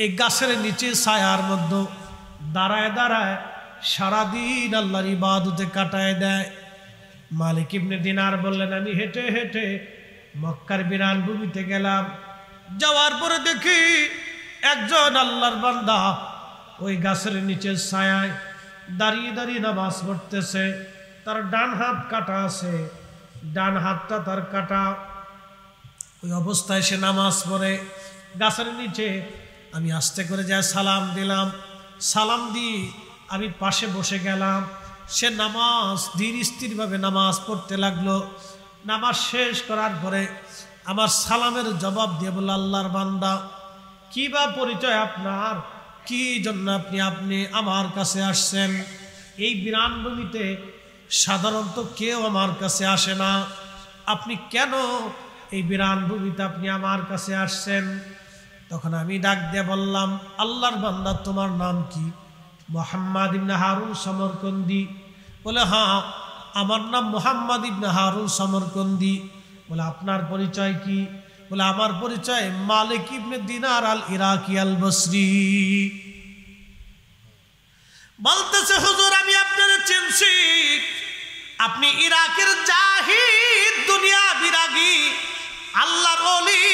এই গাছের নিচে ছায়ার মধ্যে দাঁড়ায় দাঁড়ায় সারাদিন আল্লাহর ইবাদতে কাটায় দেয়। মালিক ইবনে দিনার বললেন, আমি হেঁটে হেঁটে মক্কার বিরান ভূমিতে গেলাম, যাওয়ার পরে দেখি একজন আল্লাহর বান্দা ওই গাছের নিচে ছায়ায় দাঁড়িয়ে দাঁড়িয়ে নামাজ পড়তেছে। তার ডান হাত কাটা আছে, ডান হাতটা তার কাটা। ওই অবস্থায় সে নামাজ পড়ে গাছের নিচে। আমি আস্তে করে যাই সালাম দিলাম, সালাম দিয়ে আমি পাশে বসে গেলাম। সে নামাজ ধীর স্থিরভাবে নামাজ পড়তে লাগলো। নামাজ শেষ করার পরে আমার সালামের জবাব দিয়ে বলল, আল্লাহর বান্দা, কি বা পরিচয় আপনার? কি জন্য আপনি আমার কাছে আসছেন? এই বিরান ভূমিতে সাধারণত কেউ আমার কাছে আসে না, আপনি কেন এই বিরান ভূমিতে আপনি আমার কাছে আসছেন? তখন আমি ডাক দিয়ে বললাম, আল্লাহর বান্দা তোমার নাম কি? মুহাম্মদ ইবনে হারুন সমরকন্দি। বলে, হ্যাঁ আমার নাম মুহাম্মদ ইবনে হারুন সমরকন্দি। বলে, আপনার পরিচয় কি? বলে, আমার পরিচয় মালিক ইবনে দিনার আল ইরাকি আল বসরি। বলতেছে, হুজুর আমি আপনার চিনছি, আপনি ইরাকের জাহিদ, দুনিয়া বিরাগী আল্লাহর ওলি।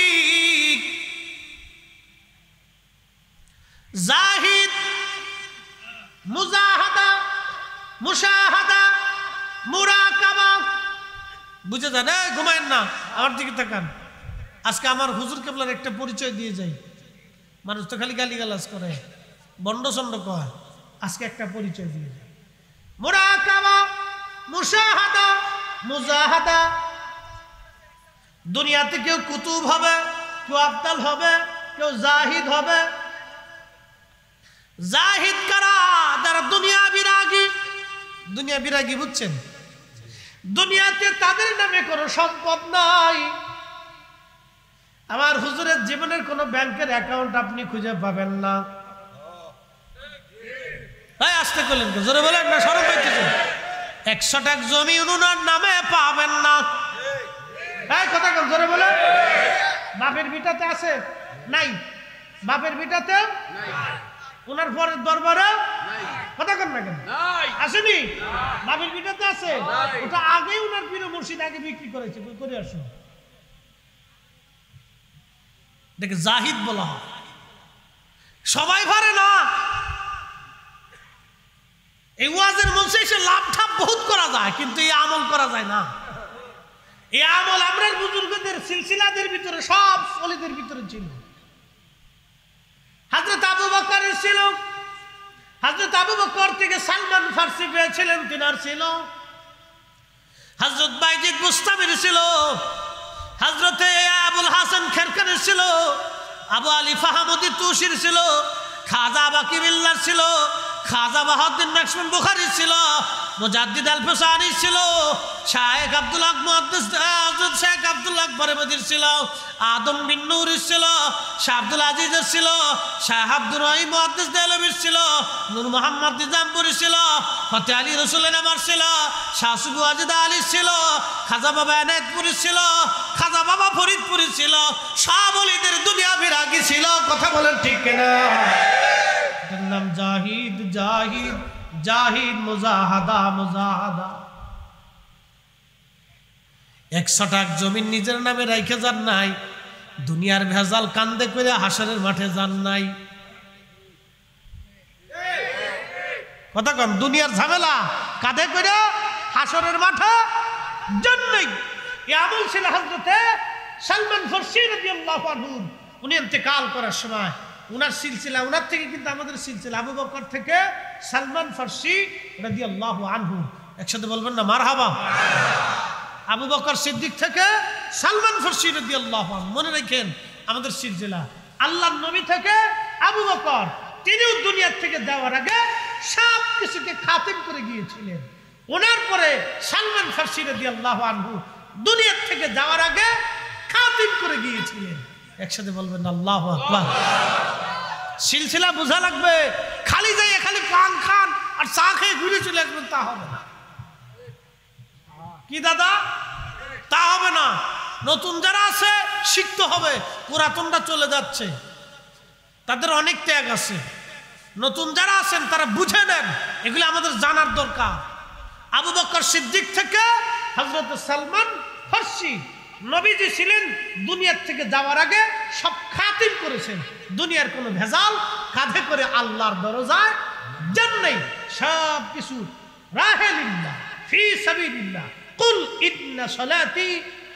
জাহিদ, মুজাহাদা, মুশাহাদা, মুরাকাবা, বুঝে যান। ঘুমায়েন না, আমার দিকে তাকান। আজকে আমার হুজুর কেবলার একটা পরিচয় দিয়ে যাই। মানুষ তো খালি গালিগালাজ করে, বন্ড চন্ড কয়, আজকে একটা পরিচয় দিয়ে যাই। মুরাকাবা, মুশাহাদা, মুজাহাদা। দুনিয়াতে কেউ কুতুব হবে, কেউ আবদাল হবে, কেউ জাহিদ হবে। জাহিদ কারা? যারা দুনিয়া বিরাগী। দুনিয়া বিরাগী বুঝছেন? দুনিয়াতে তাদের নামে কোনো সম্পদ নাই। আমার হুজুরের জীবনের কোনো ব্যাংকের অ্যাকাউন্ট আপনি খুঁজে পাবেন না। আসতে করলেন, জোরে বলেন না, সরব পাইতেছেন। 100 টাকা জমি উনার নামে পাবেন না। কথা কম, জোরে বলেন। বাপের ভিটাতে আছে? নাই। বাপের ভিটাতে উনার পরের দরবারে কথা কন না কেন? আসেনি? বাপের ভিটাতে আছে? ওটা আগেই উনার পীর মুর্শিদ আগে বিক্রি করেছে, করে আসো। দেখে জাহিদ বলা হয়। সবাই পারে না। এই ওয়াজের মঞ্চে এসে লাভ ঠাপ বহুত করা যায়, কিন্তু এই আমল করা যায় না। এই আমল আমরা বুজুর্গদের সিলসিলাদের ভিতরে, সব ওলিদের ভিতরে ছিল। হযরত আবু বকরের ছিল, হযরত আবু বকর থেকে সালমান ফারসি পেয়েছিলেন, তিনার ছিল। হযরত বাইজিদ মুস্তামির ছিল, হযরতে আবুল হাসান খেরকানের ছিল, আবু আলী ফাহামুদ্দি তুসির ছিল, খাজা বাকি বিল্লার ছিল, খাজা বাহাউদ্দিন নাকশবন্দ বুখারী ছিল, মুজাদ্দিদ আল ফুসানি ছিল, শায়েখ আব্দুল হক মুহাদ্দিস হযরত শেখ আব্দুল হক বরেবদির ছিল, আদম বিন নূরের ছিল, শাহ আব্দুল আজিজের ছিল, শাহ আব্দুর রহিম মুহাদ্দিস দেহলভির ছিল, নূর মোহাম্মদ নিজামপুরী ছিল, ফতেহ আলী রসুলের আমার ছিল, শাহ সুবু ওয়াজিদ আলী ছিল, খাজা বাবা এনায়েতপুরী ছিল, খাজা বাবা ফরিদপুরী ছিল। সব ওলিদের দুনিয়া বিরাগী ছিল। কথা বলেন ঠিক কিনা? নাম জাহিদ, জাহিদ, জাহিদ, মুজাহাদা, মুজাহাদা। 100 টাকা জমিন নিজের নামে রাইখে যান নাই, দুনিয়ার ভেজাল কান্দে করে হাসরের মাঠে যান নাই। কথা কন, দুনিয়ার ঝামেলা কাঁধে করে হাসরের মাঠে যান নাই। এই আমল ছিল হযরতে সালমান ফারসি রাদিয়াল্লাহু আনহু। উনি ইন্তেকাল করার সময় উনার সিলসিলা, উনার থেকে কিন্তু আমাদের সিলসিলা। আবু বকর থেকে সালমান ফারসি রাদিয়াল্লাহু আনহু, একসাথে বলবেন না মারহাবা। আবু বকর সিদ্দিক থেকে সালমান ফারসি রাদিয়াল্লাহু আনহু, মনে রাখেন আমাদের সিলসিলা। আল্লাহর নবী থেকে আবু বকর, তিনিও দুনিয়ার থেকে যাওয়ার আগে সব কিছুকে খাতিম করে গিয়েছিলেন। ওনার পরে সালমান ফারসি রাদিয়াল্লাহু আনহু দুনিয়ার থেকে যাওয়ার আগে খাতিম করে গিয়েছিলেন। একসাথে বলবেন আল্লাহু আকবার। সিলসিলা বোঝা লাগবে। খালি যাই খালি পান খান আর চা খেয়ে ঘুরে চলে আসবেন, তা হবে না। কি দাদা, তা হবে না। নতুন যারা আছে শিখতে হবে, পুরাতনরা চলে যাচ্ছে, তাদের অনেক ত্যাগ আছে। নতুন যারা আছেন তারা বুঝে নেন, এগুলো আমাদের জানার দরকার। আবু বকর সিদ্দিক থেকে হযরত সালমান ফারসি, নবীজি ছিলেন দুনিয়ার থেকে যাওয়ার আগে সব খাতিম করেছেন। দুনিয়ার কোনো ভেজাল কাঁধে করে আল্লাহর দরজায় যান নাই। সব কিছু রাহে লিল্লাহ ফি সাবিলিল্লাহ। কুল ইন্না সলাতি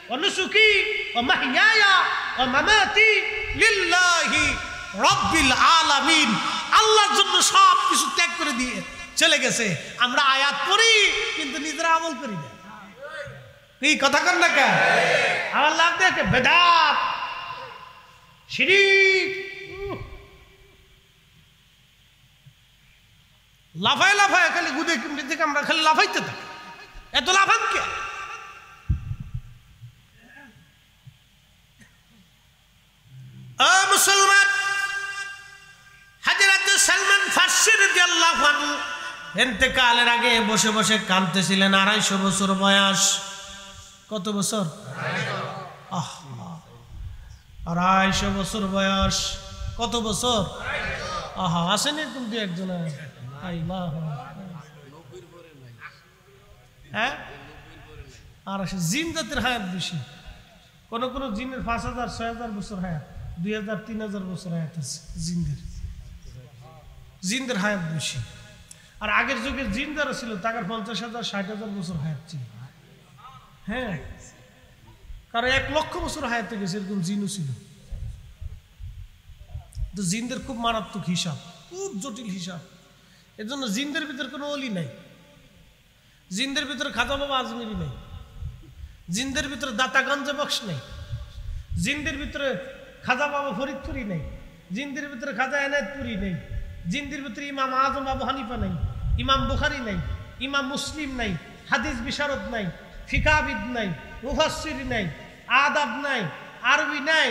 ওয়া নুসুকি ওয়া মাহইয়ায়া ওয়া মামাতি লিল্লাহি রাব্বিল আলামিন। আল্লাহর জন্য সব কিছু ত্যাগ করে দিয়ে চলে গেছে। আমরা আয়াত পড়ি কিন্তু নিজেরা আমল করি না। কি কথা কর না কেন? আমার লাভ দেখে বেদাত শিরিক, লাফায় লাফায় খালি গুদে থেকে আমরা খালি লাফাইতে থাকি। এত লাফান কে? মুসলমান, হযরত সালমান ফারসি রাদিয়াল্লাহু আনহু ইন্তেকালের আগে বসে বসে কাঁদতেছিলেন। 250 বছর বয়স। কত বছর? 250 বছর বয়স। কত বছর? আহা, আসেনি কিন্তু একজন। হ্যাঁ, আর জিন জাতির হায়াত বেশি। কোন কোন জিনের 5000 6000 বছর হায়াত, 2000 3000 বছর হায়াত আছে জিনদের। জিনদের হায়াত বেশি। আর আগের যুগের জিন যারা ছিল তাদের 50,000 60,000 বছর হায়াত ছিল। হ্যাঁ, কারণ 1 লক্ষ বছর হায়াতে গেছে, এরকম জিনও ছিল। তো জিনদের খুব মারাত্মক হিসাব, খুব জটিল হিসাব। এর জন্য জিনদের ভিতরে কোনো অলি নাই। জিনদের ভিতরে খাজা বাবা আজমিরি নাই। জিনদের ভিতরে দাতাগঞ্জে বক্স নেই। জিনদের ভিতরে খাজা বাবা ফরিদপুরি নেই। জিনদের ভিতরে খাজা এনায়েতপুরি নেই। জিনদের ভিতরে ইমাম আজম আবু হানিফা নাই, ইমাম বুখারী নাই, ইমাম মুসলিম নাই, হাদিস বিশারদ নাই, ফিকাবিদ নাই, মুফাসসির নাই, আদাব নাই, আরবি নাই।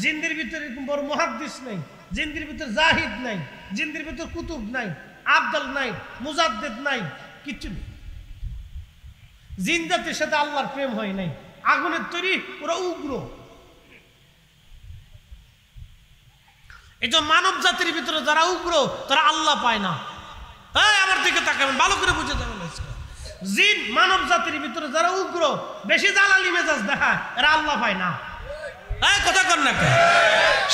জিনদের ভিতরে বড় মুহাদ্দিস নাই। জিনদের ভিতরে জাহিদ নাই। জিনদের ভিতরে কুতুব নাই, আবদাল নাই, মুজাদ্দিদ নাই, কিচ্ছু নেই। জিন জাতির সাথে আল্লাহর প্রেম হয় নাই। আগুনের তৈরি, ওরা উগ্র। এই যে মানব জাতির ভিতরে যারা উগ্র তারা আল্লাহ পায় না। আমার দিকে তাকাবেন, ভালো করে বুঝে যাবেন। জিন মানব জাতির ভিতরে যারা উগ্র, বেশি জালালি মেজাজ দেখায়, এরা আল্লাহ পায় না। কথা কর না কেন?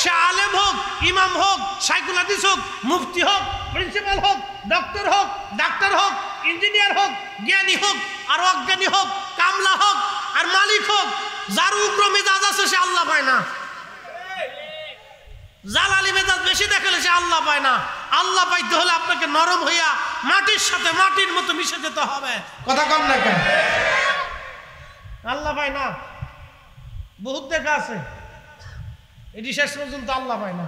সে আলেম হোক, ইমাম হোক, শাইখুল হাদিস হোক, মুফতি হোক, প্রিন্সিপাল হোক, ডক্টর হোক, ডাক্তার হোক, ইঞ্জিনিয়ার হোক, জ্ঞানী হোক আর অজ্ঞানী হোক, কামলা হোক আর মালিক হোক, যার উগ্র মেজাজ আছে সে আল্লাহ পায় না। জালালি মেজাজ বেশি দেখালে সে আল্লাহ পায় না। আল্লাহ পাইতে হলে আপনাকে নরম হইয়া মাটির সাথে মাটির মতো মিশে যেতে হবে। কথা কম না কেন? আল্লাহ পায় না, বহুত দেখা আছে, এটি শেষ পর্যন্ত আল্লাহ পায় না।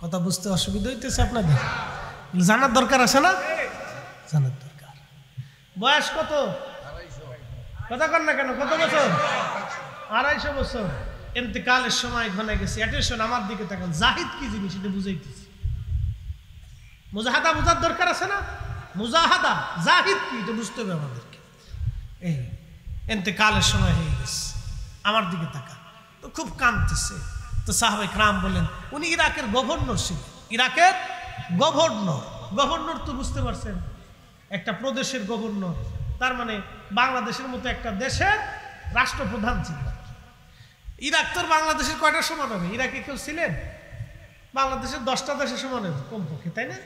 কথা বুঝতে অসুবিধা হইতেছে আপনাদের? জানার দরকার আছে না? জানার দরকার। বয়স কত? কথা কন না কেন? কত বছর? 250 বছর। ইন্তেকালের সময় ঘনে গেছে। অ্যাটেনশন, আমার দিকে তাকান। জাহিদ কি জিনিস এটা বুঝাইতেছি। মুজাহাদা বোঝার দরকার আছে না? মুজাহাদা, জাহিদ কি এটা বুঝতে হবে আমাদেরকে। এই ইন্তেকালের সময় হয়ে গেছে, আমার দিকে তাকান। তো খুব কাঁদতেছে। তো সাহাবায়ে কেরাম বলেন, উনি ইরাকের গভর্নর ছিলেন। ইরাকের গভর্নর। গভর্নর তো বুঝতে পারছেন, একটা প্রদেশের গভর্নর, তার মানে বাংলাদেশের মতো একটা দেশের রাষ্ট্রপ্রধান ছিল। ইরাক তো বাংলাদেশের কয়টা সমান হবে? ইরাকে কেউ ছিলেন? বাংলাদেশের 10টা দেশের সমান হবে কমপক্ষে, তাই না?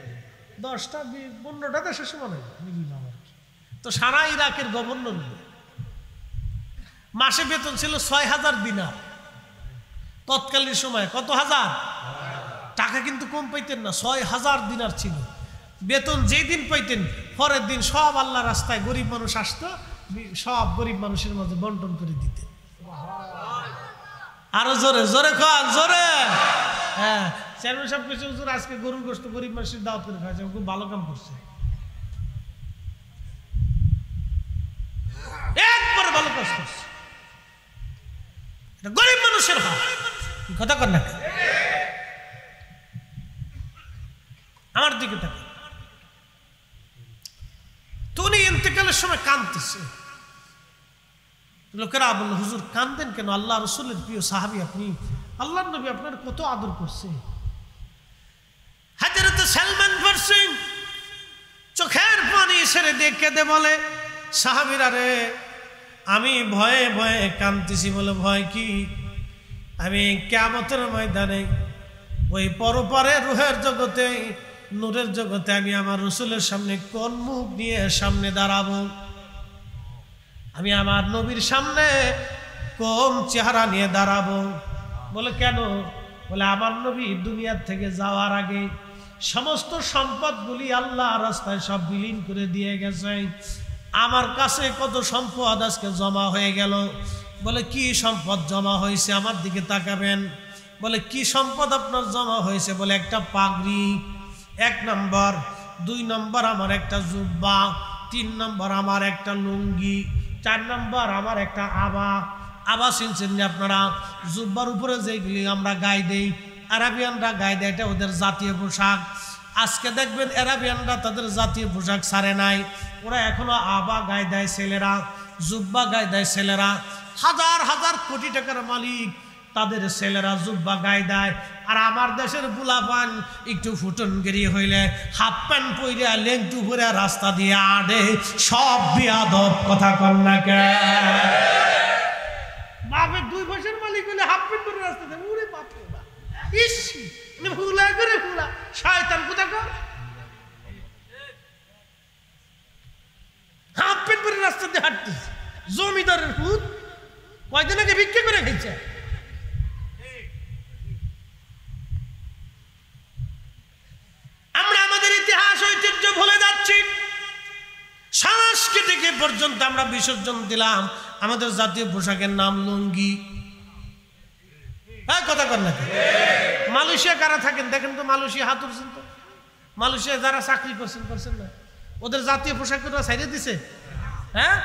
10টা 15টা দেশের সমান হবে মিনিমাম আর কি। তো সারা ইরাকের গভর্নর। মাসে বেতন ছিল ৬,০০০ দিনার। তৎকালীন সময় কত হাজার টাকা, কিন্তু কম পাইতেন না, ৬,০০০ দিনার ছিল বেতন। যেই দিন পাইতেন পরের দিন সব আল্লাহ রাস্তায় গরিব মানুষ আসতো, সব গরিব মানুষের মধ্যে বন্টন করে দিতেন। আরো জোরে জোরে খান, জোরে। হ্যাঁ, চেয়ারম্যান সাহেব কিছু হুজুর আজকে গরুর গোশত গরিব মানুষের দাওয়াত করে খাওয়াছে, খুব ভালো কাম করছে, একবার ভালো কাজ করছে। গরিব মানুষের হক, কথা কর না। আমার দিকে তাকে তুমি ইন্তেকালের সময় কাঁদতেছে। লোকেরা বলল, হুজুর কাঁদেন কেন? আল্লাহ রসুলের প্রিয় সাহাবী আপনি, আল্লাহর নবী আপনার কত আদর করছে। হযরত সালমান ফারসি চোখের পানি ছেড়ে দিয়ে কেঁদে বলে, সাহাবীরা রে, আমি ভয়ে ভয়ে কাঁদতেছি। বলে, ভয় কি? আমি কিয়ামতের ময়দানে ওই পরপারে রূহের জগতে, নূরের জগতে আমি আমার রসুলের সামনে কোন মুখ নিয়ে সামনে দাঁড়াবো? আমি আমার নবীর সামনে কোন চেহারা নিয়ে দাঁড়াবো? বলে, কেন? বলে, আমার নবী দুনিয়ার থেকে যাওয়ার আগে সমস্ত সম্পদগুলি আল্লাহ রাস্তায় সব বিলীন করে দিয়ে গেছে। আমার কাছে কত সম্পদ আজকে জমা হয়ে গেল। বলে, কি সম্পদ জমা হয়েছে? আমার দিকে তাকাবেন। বলে, কি সম্পদ আপনার জমা হয়েছে? বলে, একটা পাগড়ি ১ নম্বর, ২ নম্বর আমার একটা জুব্বা, ৩ নম্বর আমার একটা লুঙ্গি, ৪ নম্বর আমার একটা আবা। আবা চিনছেন না আপনারা? জুব্বার উপরে যেগুলি আমরা গায়ে দেই, আরাবিয়ানরা গায়ে দেয়, এটা ওদের জাতীয় পোশাক। আজকে দেখবেন আরাবিয়ানরা তাদের জাতীয় পোশাক ছাড়ে নাই, ওরা এখনো আবা গায়ে দেয় ছেলেরা, জুব্বা গায়ে দেয় ছেলেরা। হাজার হাজার কোটি টাকার মালিক তাদের ছেলেরা জুব্বা গায়ে দেয়। আর আমার দেশের বুলাপান একটু ফুটনগিরি হইলে হাফ প্যান্ট পইরা লেংটু পরে রাস্তা দিয়ে আডে, সব বিয়াদব। কথা কন না কে? বাপের 2 পয়সার মালিক হইলে হাফ প্যান্ট পরে রাস্তা দিয়ে, ওরে বাপ রে বাপ, ইস ফুলা করে ফুলা, শয়তান কোথা কর। হাফ প্যান্ট পরে রাস্তা দিয়ে হাঁটতেছে, জমিদারের ফুট, কয়দিন আগে ভিক্ষা করে খাইছে। আমরা আমাদের ইতিহাস ঐতিহ্য ভুলে যাচ্ছি, সংস্কৃতিকে পর্যন্ত আমরা বিসর্জন দিলাম। আমাদের জাতীয় পোশাকের নাম লুঙ্গি। কথা কর না? মালয়েশিয়া কারা থাকেন দেখেন তো, মালয়েশিয়া হাত উঠছেন তো? মালয়েশিয়া যারা চাকরি করছেন না, ওদের জাতীয় পোশাক ছাইড়ে দিছে। হ্যাঁ,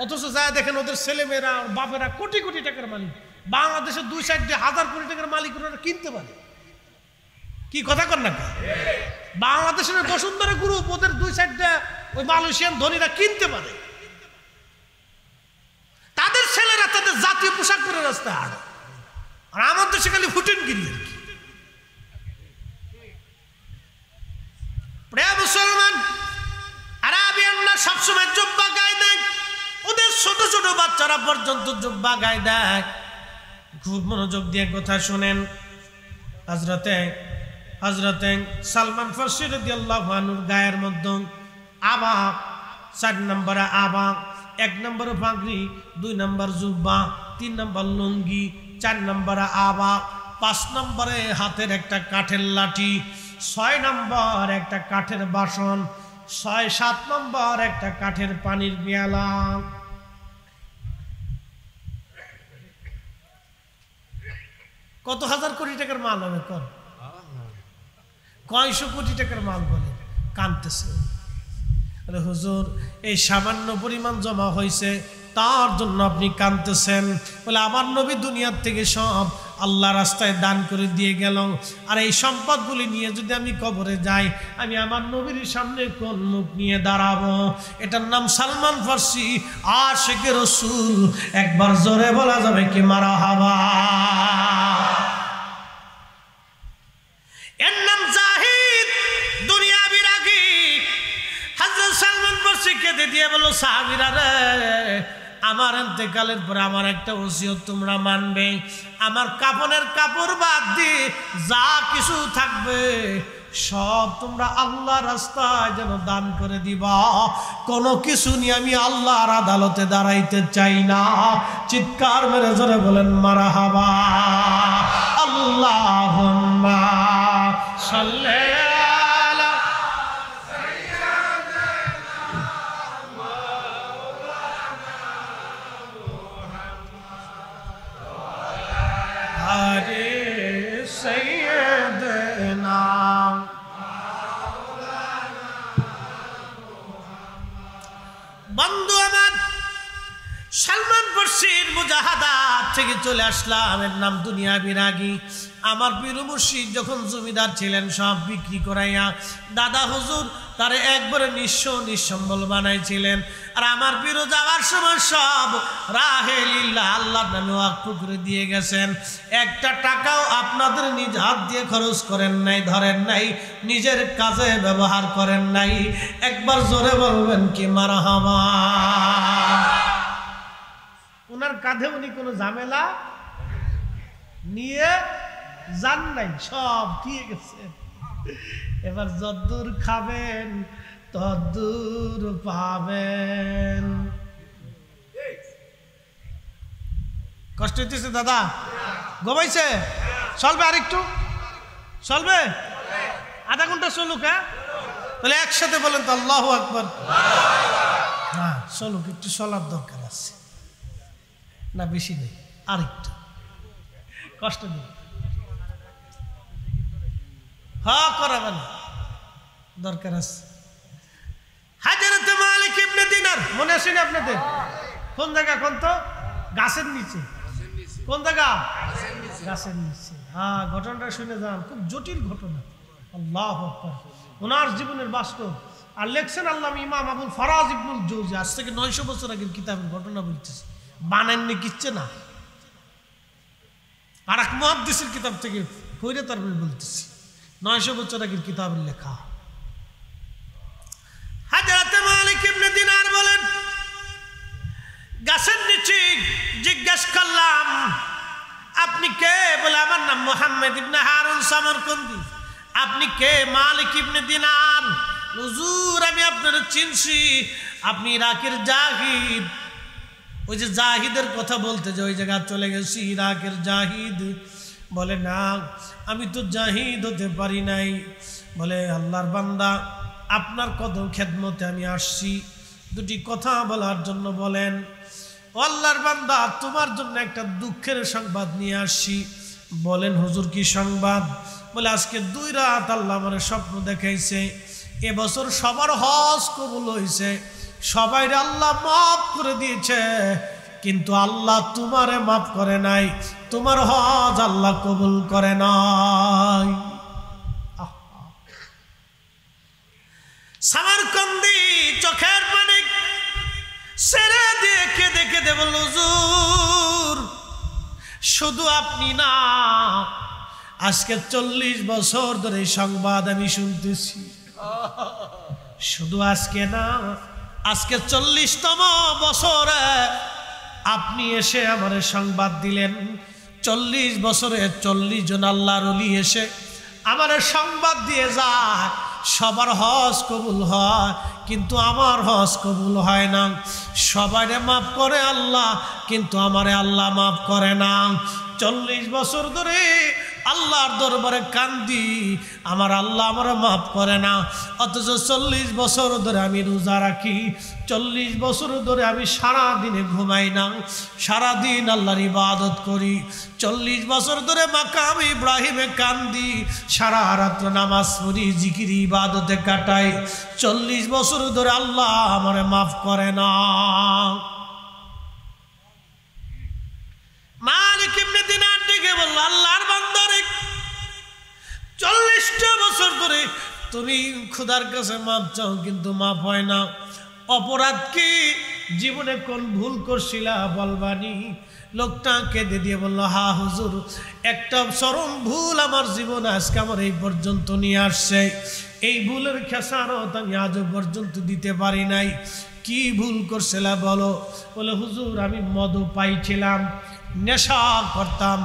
অথচ যা দেখেন ওদের ছেলেমেয়েরা বাপেরা কোটি কোটি টাকার মালিক। বাংলাদেশের 2 সাইডে 1000 কোটি টাকার মালিক ওরা কিনতে পারে। কি কথা কর না? বাংলাদেশের বসুন্ধরা গ্রুপ ওদের 2 সাইডে ওই মালয়েশিয়ান ধনীরা কিনতে পারে। তাদের ছেলেরা তাদের জাতীয় পোশাক পরে রাস্তায় হাঁটে, আর আমার দেশে খালি ফুটেনগিরি। মুসলমান আরাবিয়ানরা সবসময় জুব্বা গায়ে দেয়, ওদের ছোট ছোট বাচ্চারা পর্যন্ত জুব্বা গায়ে দেয়। খুব মনোযোগ দিয়ে কথা শুনেন। হযরতে সালমান ফারসি রাদিয়াল্লাহু আনহুর গায়ের মধ্যে আবা, 4 নম্বরে আবা, 1 নম্বরে পাগড়ি, 2 নম্বর জুব্বা, 3 নম্বর লুঙ্গি, 4 নম্বরে আবা, 5 নম্বরে হাতের একটা কাঠের লাঠি, 6 নম্বর একটা কাঠের বাসন, 6-7 নম্বর একটা কাঠের পানির পেয়ালা। কত হাজার কোটি টাকার মাল হবে? কয়শো কোটি টাকার মাল বলে কাঁদতেছে। হুজুর, এই সামান্য পরিমাণ জমা হয়েছে, তার জন্য আপনি কাঁদতেছেন? বলে, আমার নবী দুনিয়ার থেকে সব আল্লাহ রাস্তায় দান করে দিয়ে গেল, আর এই সম্পদগুলি নিয়ে যদি আমি কবরে যাই, আমি আমার নবীর সামনে কোন মুখ নিয়ে দাঁড়াবো? এটার নাম সালমান ফারসি, আশিকে রাসূল। একবার জোরে বলা যাবে কি মারহাবা? এর নাম জাহিদ, দুনিয়া বিরাগী। হযরত সালমান ফারসি কেঁদে দিয়ে বলল, সাহাবীরা রে, আমার ইন্তেকালের পরে আমার একটা ওসিয়ত তোমরা মানবে। আমার কাফনের কাপড় বাদ দিয়ে যা কিছু থাকবে সব তোমরা আল্লাহ রাস্তায় যেন দান করে দিবা। কোনো কিছু নিয়ে আমি আল্লাহর আদালতে দাঁড়াইতে চাই না। চিৎকার মেরে জোরে বলেন মারহাবা। আল্লাহুম্মা সাল্লি আলা আরে সাইয়্যিদনা বন্ধু আমার সালমান ফার্সির মুজাহাদাত থেকে চলে আসলাম। এর নাম দুনিয়া বিরাগী। আমার পীর মুর্শিদ যখন জমিদার ছিলেন সব বিক্রি করাইয়া দাদা হুজুর তারে একবারে নিঃসম্বল বানাইছিলেন। আর আমার পীর যাওয়ার সময় সব রাহে লিল্লাহ আল্লাহর নামে ওয়াকফ করে দিয়ে গেছেন। একটা টাকাও আপনাদের নিজ হাত দিয়ে খরচ করেন নাই, ধরেন নাই, নিজের কাজে ব্যবহার করেন নাই। একবার জোরে বলবেন কি মারহাবা। ওনার কাঁধে উনি কোনো ঝামেলা নিয়ে যান নাই, সব দিয়ে গেছে। এবার যদ্দূর খাবেন তদ্দূর পাবেন। কষ্ট হইতেছে দাদা? ঘুমাইছে? চলবে আরেকটু? চলবে? আধা ঘন্টা চলুক। হ্যাঁ, তাহলে একসাথে বলেন তো আল্লাহু আকবার। হ্যাঁ চলুক, একটু চলার দরকার আছে না, বেশি নেই, আরেকটু কষ্ট নেই। হ্যাঁ করাবেন, দরকার আছে। হযরত মালিক ইবনে দিনার মনে আছে না আপনাদের? কোন জায়গা? কোন তো গাছের নিচে। কোন জায়গা? গাছের নিচে। হ্যাঁ ঘটনাটা শুনে যান, খুব জটিল ঘটনা। আল্লাহু আকবার। ওনার জীবনের বাস্তব। আর লেখছেন আল্লামা ইমাম আবুল ফারাজ ইবনুল জৌজি। আজ থেকে 900 বছর আগের কিতাবের ঘটনা বলতেছে, বানাননি কিচ্ছে না। আর এক মুহাদ্দিসের কিতাব থেকে পড়ে তারপরে বলতেছি, 900 বছর আগের কিতাবের লেখা। হযরত মালিক ইবনে দিনার বলেন, গাছের নিচে জিজ্ঞেস করলাম আপনি কে? বলে আমার নাম মুহাম্মদ ইবনে হারুন সামরকন্দি। আপনি কে? মালিক ইবনে দিনার। হুজুর আমি আপনার চিনছি, আপনি ইরাকের জাহিদ। ওই যে জাহিদের কথা বলতে যে ওই জায়গা চলে গেছি, ইরাকের জাহিদ। বলে না আমি তো জাহিদ হতে পারি নাই। বলে আল্লাহর বান্দা আপনার কদম খেদমতে আমি আসছি, দুটি কথা বলার জন্য বলেন। ও আল্লাহর বান্দা তোমার জন্য একটা দুঃখের সংবাদ নিয়ে আসছি। বলেন হুজুর কি সংবাদ? বলে আজকে 2 রাত আল্লাহ আমার স্বপ্ন দেখাইছে, এবছর সবার হজ কবুল হয়েছে, সবাই আল্লাহ মাফ করে দিয়েছে, কিন্তু আল্লাহ তোমারে মাফ করে নাই, তোমার হজ আল্লাহ কবুল করে নাই। সামরকন্দি চোখের পানি ছেড়ে দিয়ে কেঁদে কেঁদে বলল, হুজুর শুধু আপনি না, আজকে 40 বছর ধরে সংবাদ আমি শুনতেছি। শুধু আজকে না, আজকে 40তম বছরে আপনি এসে আমার সংবাদ দিলেন। 40 বছরে 40 জন আল্লাহর ওলি এসে আমার সংবাদ দিয়ে যায় সবার হজ কবুল হয়, কিন্তু আমার হজ কবুল হয় না। সবাইরে মাফ করে আল্লাহ, কিন্তু আমারে আল্লাহ মাফ করে না। 40 বছর ধরে আল্লাহর দরবারে কান্দি, আমার আল্লাহ আমার মাফ করে না। অথচ 40 বছর ধরে আমি রোজা রাখি, 40 বছর ধরে আমি সারা দিনে ঘুমাই না, সারাদিন আল্লাহর ইবাদত করি, 40 বছর ধরে মাকাম ইব্রাহিমে কান্দি, সারা রাত নামাজ পড়ি, জিকির ইবাদতে কাটাই, 40 বছর ধরে আল্লাহ আমারে মাফ করে না। মালিক ইবনে দিনার দিকে বলল, আল্লাহর বান্দারে 40টা বছর ধরে তুমি খোদার কাছে মাপ চাও, কিন্তু মাপ হয় না। অপরাধ কি? জীবনে কোন ভুল করছিলা বলবানি? লোকটা কেঁদে দিয়ে বলল, হা হুজুর, একটা চরম ভুল আমার জীবনে আজকে আমার এই পর্যন্ত নিয়ে আসছে। এই ভুলের খেসারত আমি আজও পর্যন্ত দিতে পারি নাই। কি ভুল করছিলা বলো? বলে হুজুর আমি মদও পাইছিলাম, নেশা করতাম।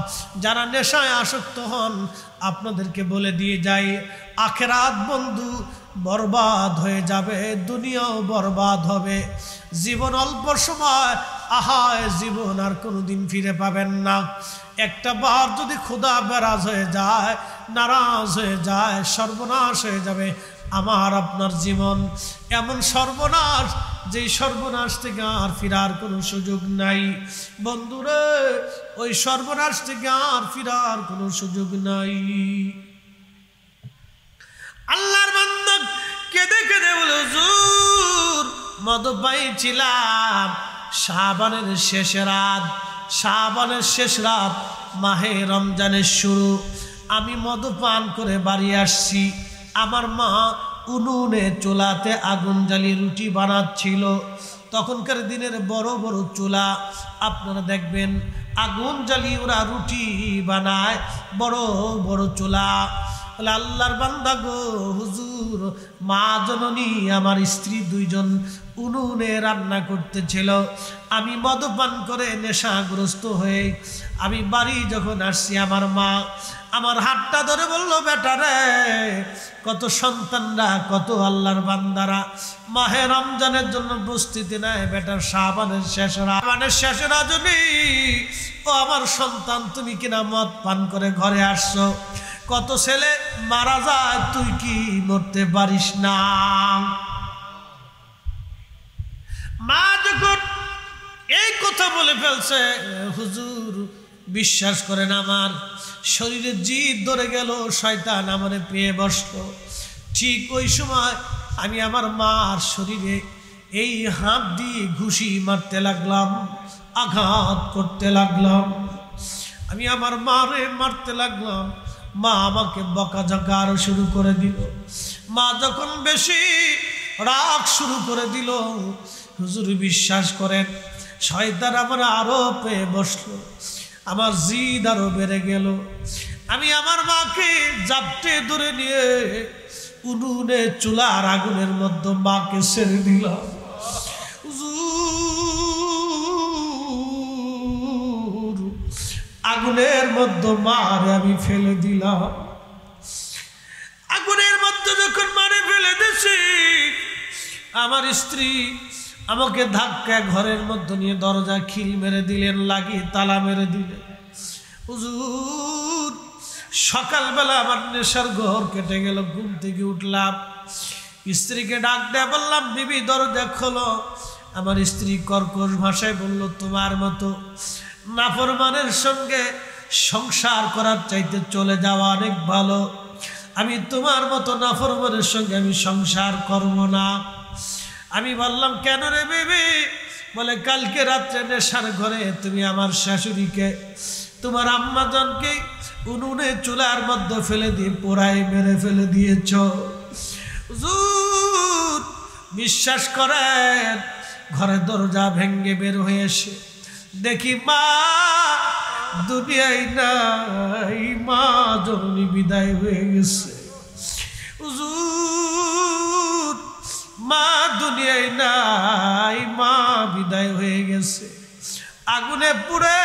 যারা নেশায় আসক্ত হন আপনাদেরকে বলে দিয়ে যাই, আখেরাত বন্ধু বরবাদ হয়ে যাবে, দুনিয়াও বরবাদ হবে। জীবন অল্প সময়, আহায় জীবন আর কোনোদিন ফিরে পাবেন না। একটা বার যদি খোদা বেরাজ হয়ে যায়, নারাজ হয়ে যায়, সর্বনাশ হয়ে যাবে আমার আপনার জীবন। এমন সর্বনাশ, যেই সর্বনাশ থেকে আর ফিরার কোনো সুযোগ নাই বন্ধুরে, ওই সর্বনাশ থেকে আর ফিরার কোনো সুযোগ নাই। আল্লাহর বান্দা কেঁদে কেঁদে বলে, হুজুর মদ পাইছিলাম শাবানের শেষ রাত, শাবানের শেষ রাত, মাহে রমজানের শুরু। আমি মদ পান করে বাড়ি আসছি, আমার মা উনুনে চুলাতে আগুন জ্বালিয়ে রুটি বানাচ্ছিল। তখনকার দিনের বড় বড় চুলা, আপনারা দেখবেন আগুন জ্বালিয়ে ওরা রুটি বানায়, বড় বড় চুলা। আল্লাহর বান্দা গো, হুজুর মা জননী আমার স্ত্রী দুইজন উনুনে রান্না করতেছিল। আমি মদপান করে নেশাগ্রস্ত হয়ে আমি বাড়ি যখন আসছি, আমার মা আমার হাতটা ধরে বলল, বেটা রে, কত সন্তানরা, কত আল্লাহর বান্দারা মাহে রমজানের জন্য প্রস্তুতি নেয়, বেটা শাবানের শেষ রজনী, ও আমার সন্তান তুমি কিনা মদ পান করে ঘরে আসছো, কত ছেলে মারা যায়, তুই কি মরতে পারিস না? মা যখন এই কথা বলে ফেলছে, হুজুর বিশ্বাস করেন আমার শরীরে জিদ ধরে গেল, শয়তান আমারে পেয়ে বসলো। ঠিক ওই সময় আমি আমার মার শরীরে এই হাত দিয়ে ঘুষি মারতে লাগলাম, আঘাত করতে লাগলাম। আমি আমার মারে মারতে লাগলাম, মা আমাকে বকাঝকা আরো শুরু করে দিল। মা যখন বেশি রাগ শুরু করে দিল, হুজুর বিশ্বাস করেন শয়তান আমার আরো পেয়ে বসলো, আমার জিদ আরো বেড়ে গেল। আমি আমার মাকে জাপটে ধরে নিয়ে উনুনে চুলার আগুনের মধ্যে মাকে ছেড়ে দিলাম। আগুনের মধ্যে মারে আমি ফেলে দিলাম। আগুনের মধ্যে যখন মারে ফেলে দিছি, আমার স্ত্রী আমাকে ধাক্কা ঘরের মধ্যে নিয়ে দরজা খিল মেরে দিলেন, লাগিয়ে তালা মেরে দিলেন। হুজুর সকালবেলা আমার নেশার ঘর কেটে গেল, ঘুম থেকে উঠলাম, স্ত্রীকে ডাক দেয়া বললাম, বিবি দরজা খোলো। আমার স্ত্রী কর্কশ ভাষায় বলল, তোমার মতো নাফরমানের সঙ্গে সংসার করার চাইতে চলে যাওয়া অনেক ভালো, আমি তোমার মতো নাফরমানের সঙ্গে আমি সংসার করব না। আমি বললাম, কেন রে বিবি? বলে, কালকে রাত্রে নেশার ঘরে তুমি আমার শাশুড়িকে, তোমার আম্মাজানকে উনুনে চুলার মধ্যে ফেলে দিয়ে পোড়ায় মেরে ফেলে দিয়েছ। হুজুর বিশ্বাস করেন, ঘরের দরজা ভেঙ্গে বের হয়ে এসে দেখি মা দুনিয়ায় নাই, মা জননী বিদায় হয়ে গেছে। হুজুর মা দুনিয়ায় নাই, মা বিদায় হয়ে গেছে। আগুনে পুড়ে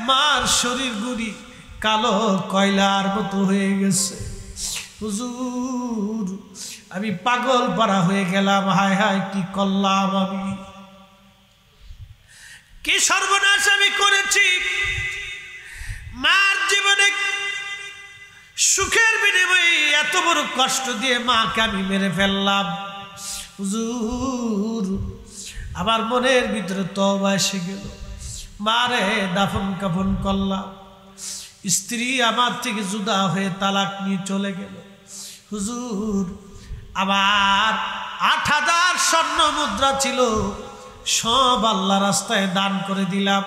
মার শরীর গুড়ি কালো কয়লার মতো হয়ে গেছে। হুজুর আমি পাগল পারা হয়ে গেলাম, হায় হায় কি করলাম আমি, কি সর্বনাশ আমি করেছি। মার জীবনে সুখের বিনিময়ে এত বড় কষ্ট দিয়ে মাকে আমি মেরে ফেললাম। হুজুর আমার মনের ভিতরে তওবা এসে গেল, মারে দাফন কাফন করলাম। স্ত্রী আমার থেকে জুদা হয়ে তালাক নিয়ে চলে গেল। হুজুর আমার ৮,০০০ স্বর্ণ মুদ্রা ছিল, সব আল্লাহ রাস্তায় দান করে দিলাম।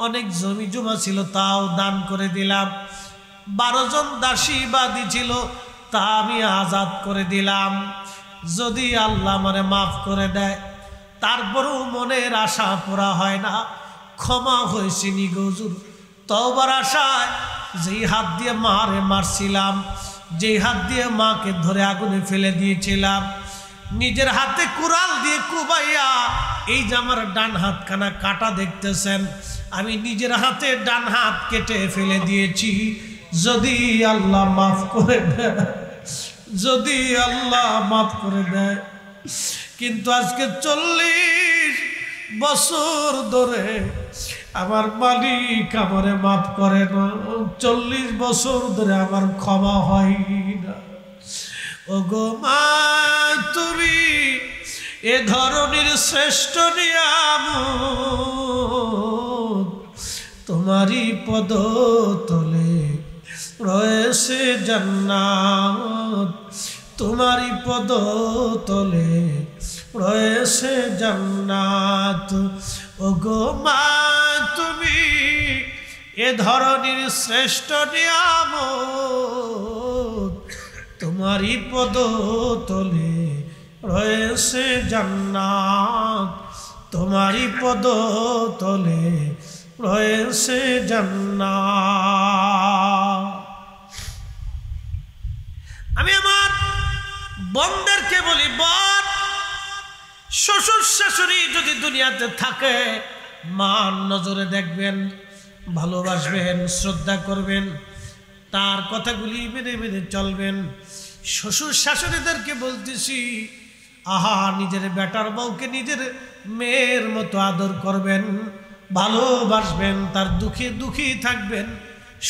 অনেক জমি জমা ছিল, তাও দান করে দিলাম। 12 জন দাসী বাদী ছিল, তা আমি আজাদ করে দিলাম। যদি আল্লাহ আমারে মাফ করে দেয়, তারপরেও মনের আশা পুরা হয় না, ক্ষমা হয়েছি নি হুজুর। তওবার আশায় যেই হাত দিয়ে মারে মারছিলাম, যেই হাত দিয়ে মাকে ধরে আগুনে ফেলে দিয়েছিলাম, নিজের হাতে কুড়াল দিয়ে কুবাইয়া এই যে আমার ডান হাতখানা কাটা দেখতেছেন, আমি নিজের হাতে ডান হাত কেটে ফেলে দিয়েছি, যদি আল্লাহ মাফ করে দেয়, যদি আল্লাহ মাফ করে দেয়। কিন্তু আজকে 40 বছর ধরে আমার মালিক আমারে মাফ করে না, 40 বছর ধরে আমার ক্ষমা হয় না। ওগো মা, তুমি এ ধরনের শ্রেষ্ঠ নিয়ামত, তোমারই পদতলে রয়েছে জান্নাত, তোমারই পদতলে রয়েছে জান্নাত। ওগো মা, তুমি এ ধরনের শ্রেষ্ঠ নিয়ামত, তোমারই পদতলে রয়েছে জান্নাত, তোমারই পদতলে রয়েছে জান্নাত। আমি আমার বোনদেরকে বলি, বোন, শ্বশুর শাশুড়ি যদি দুনিয়াতে থাকে, মান নজরে দেখবেন, ভালোবাসবেন, শ্রদ্ধা করবেন, তার কথাগুলি মেনে মেনে চলবেন। শ্বশুর শাশুড়িদেরকে বলতেছি, আহা, নিজের বেটার বউকে নিজের মেয়ের মতো আদর করবেন, ভালোবাসবেন, তার দুঃখে দুঃখী থাকবেন,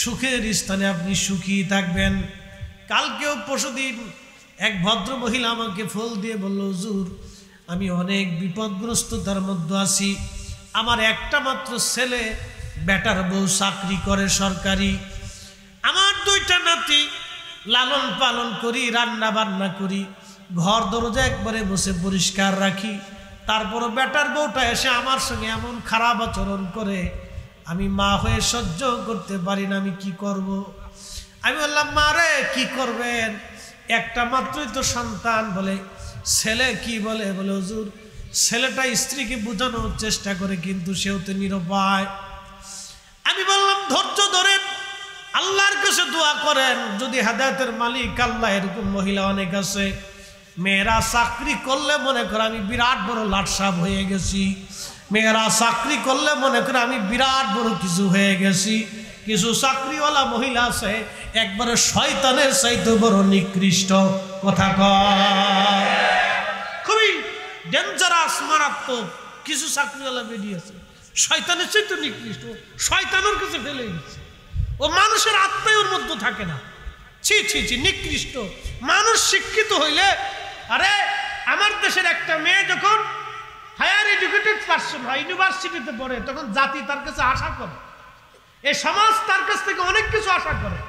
সুখের স্থানে আপনি সুখী থাকবেন। কালকেও পরশুদিন এক ভদ্র মহিলা আমাকে ফোন দিয়ে বলল, হুজুর, আমি অনেক বিপদগ্রস্ততার মধ্যে আছি, আমার একটা মাত্র ছেলে, বেটার বউ চাকরি করে সরকারি, আমার 2টা নাতি, লালন পালন করি, রান্না বান্না করি, ঘর দরজা একবারে বসে পরিষ্কার রাখি, তারপরও বেটার বউটা এসে আমার সঙ্গে এমন খারাপ আচরণ করে, আমি মা হয়ে সহ্য করতে পারি না, আমি কি করব? আমি বললাম, মা রে, কি করবেন, একটা মাত্রই তো সন্তান। বলে, ছেলে কি বলে? বলে, হুজুর, ছেলেটা স্ত্রীকে বোঝানোর চেষ্টা করে, কিন্তু সেও তো নিরুপায়। আমি বললাম, ধৈর্য ধরেন, আল্লাহর কাছে দোয়া করেন, যদি হেদায়েতের মালিক আল্লাহ, এরকম মহিলা অনেক আছে। মেয়েরা চাকরি করলে মনে করে আমি বিরাট বড় লাটসাপ হয়ে গেছি, মেয়েরা চাকরি করলে মনে করে আমি বিরাট বড় কিছু হয়ে গেছি। কিছু চাকরিওয়ালা মহিলা আছে একবারে শয়তানের চাইতে বড় নিকৃষ্ট। কথা কয়, খুবই ডেঞ্জারাস, মারাত্মক কিছু চাকরিওয়ালা বেরিয়েছে, শয়তানের চাইতে নিকৃষ্ট, শয়তানের কাছে ফেলে গেছে। ও মানুষের আত্মায় ওর মধ্যে থাকে না, ছি ছি ছি, নিকৃষ্ট মানুষ। শিক্ষিত হইলে, আরে আমার দেশের একটা মেয়ে যখন হায়ার এডুকেটেড পারসন হয়, ইউনিভার্সিটিতে পড়ে, তখন জাতি তার কাছে আশা করে, এই সমাজ তার কাছ থেকে অনেক কিছু আশা করে,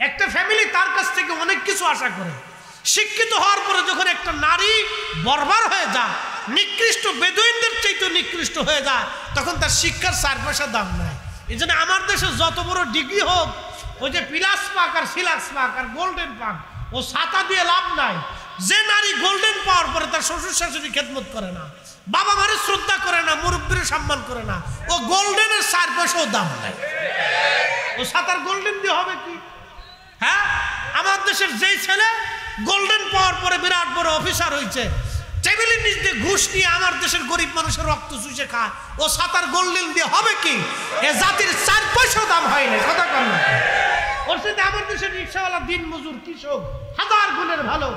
একটা ফ্যামিলি তার কাছ থেকে অনেক কিছু আশা করে। শিক্ষিত হওয়ার পরে যখন একটা নারী বর্বর হয়ে যায়, নিকৃষ্ট, বেদুইনদের চাইতে নিকৃষ্ট হয়ে যায়, তখন তার শিক্ষার 4 পয়সা দাম নাই। এই জন্য আমার দেশে যত বড় ডিগ্রি হোক, ওই যে প্লাস পাক আর সিলাক্স পাক আর গোল্ডেন পাক, ও ছাতা দিয়ে লাভ নাই। যে নারী গোল্ডেন পাওয়ার পরে তার শ্বশুর শাশুড়ি খেদমত করে না, বাবা মারে শ্রদ্ধা করে না, মুরব্বীর সম্মান করে না, ও গোল্ডেনের 4 পয়সাও দাম নাই। ও ছাতার গোল্ডেন দিয়ে হবে কি? হ্যাঁ, আমার দেশের যেই ছেলে গোল্ডেন পাওয়ার পরে বিরাট বড় অফিসার হয়েছে, টেবিলের নিচ দিয়ে ঘুষ নিয়ে আমার দেশের গরিব মানুষের রক্ত চুষে খায়, ও ছাতার গোল্ডেন দিয়ে হবে কি? এ জাতির 4 পয়সাও দাম হয় না। কথা কর না, ওর সাথে আমার দেশের রিক্সাওয়ালা, দিন মজুর, কৃষক 1000 গুণের ভালো।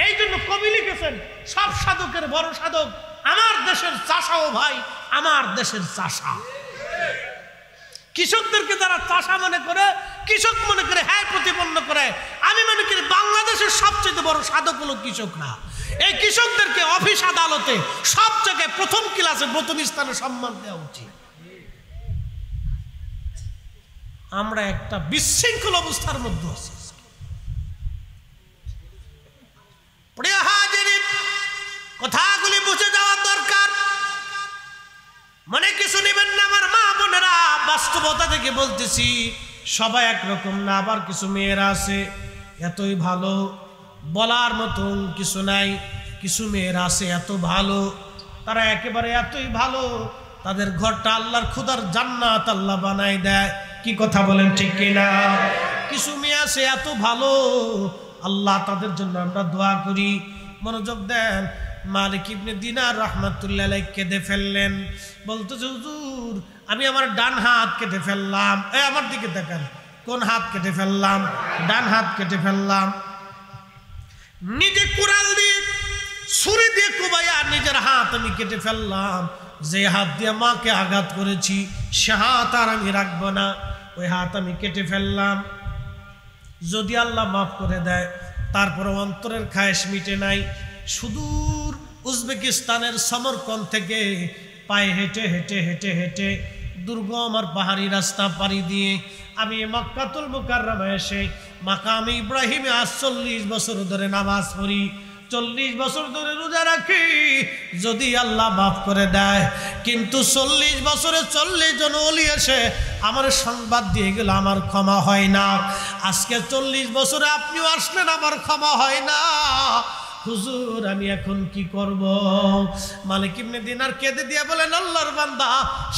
এই জন্য কবি লিখেছেন, সব সাধকের বড় সাধক আমার দেশের চাষাও ভাই, আমার দেশের চাষা। কৃষকদেরকে যারা চাষা মনে করে, কৃষক মনে করে, হ্যাঁ প্রতিপন্ন করে, আমি মনে করি বাংলাদেশের সবচেয়ে বড় সাধক হলো কৃষকরা। এই কৃষকদেরকে অফিস আদালতে সব জায়গায় প্রথম ক্লাসে, প্রথম স্থানে সম্মান দেওয়া উচিত। আমরা একটা বিশৃঙ্খল অবস্থার মধ্যে আছি। প্রিয় হাজিরিন, কথাগুলি বুঝে যাওয়া দরকার, মনে কিছু নেবেন না আমার মা বোনেরা। বাস্তবতা থেকে বলতেছি, সবাই একরকম না। আবার কিছু মেয়েরা আছে এতই ভালো, বলার মতন কিছু নাই। কিছু মেয়েরা আছে এত ভালো, তারা একেবারে এতই ভালো, তাদের ঘরটা আল্লাহর খুদার জান্নাত আল্লাহ বানাই দেয়। কি কথা বলেন, ঠিক কিনা? কিছু মেয়ে আছে এত ভালো, আল্লাহ তাদের জন্য আমরা দোয়া করি। মনোযোগ দেন, মালিক ইবনে দিনার রাহমাতুল্লাহ আলাইহি কেঁদে ফেললেন, বলতেছে হুজুর আমি আমার ডান হাত কেটে ফেললাম। আমার দিকে তাকান, কোন হাত কেটে ফেললাম? ডান হাত কেটে ফেললাম। নিজে কুড়াল দিয়ে ছুরি দিয়ে কোবাইয়া নিজের হাত আমি কেটে ফেললাম। যে হাত দিয়ে মাকে আঘাত করেছি সে হাত আর আমি রাখবো না, ওই হাত আমি কেটে ফেললাম। যদি আল্লাহ মাফ করে দেয়, তারপরে অন্তরের খায়েশ মিটে নাই। সুদূর উজবেকিস্তানের সমরকন্দ থেকে পায়ে হেঁটে হেঁটে হেঁটে হেঁটে দুর্গম আর পাহাড়ি রাস্তা পাড়ি দিয়ে আমি মক্কাতুল মুকাররমা এসে মাকামে ইব্রাহিমে ৪০ বছর ধরে নামাজ পড়ি, ৪০ বছর ধরে রোজা রাখি। যদি আল্লাহ মাফ করে দেয়, কিন্তু ৪০ বছরে ৪০ জন ওলি এসে আমার সংবাদ দিয়ে গেল আমার ক্ষমা হয় না। আজকে ৪০ বছরে আপনিও আসলেন, আমার ক্ষমা হয় না। হুজুর আমি এখন কি করব? মালিক ইবনে দিনার কেঁদে দিয়া বলেন, আল্লাহর বান্দা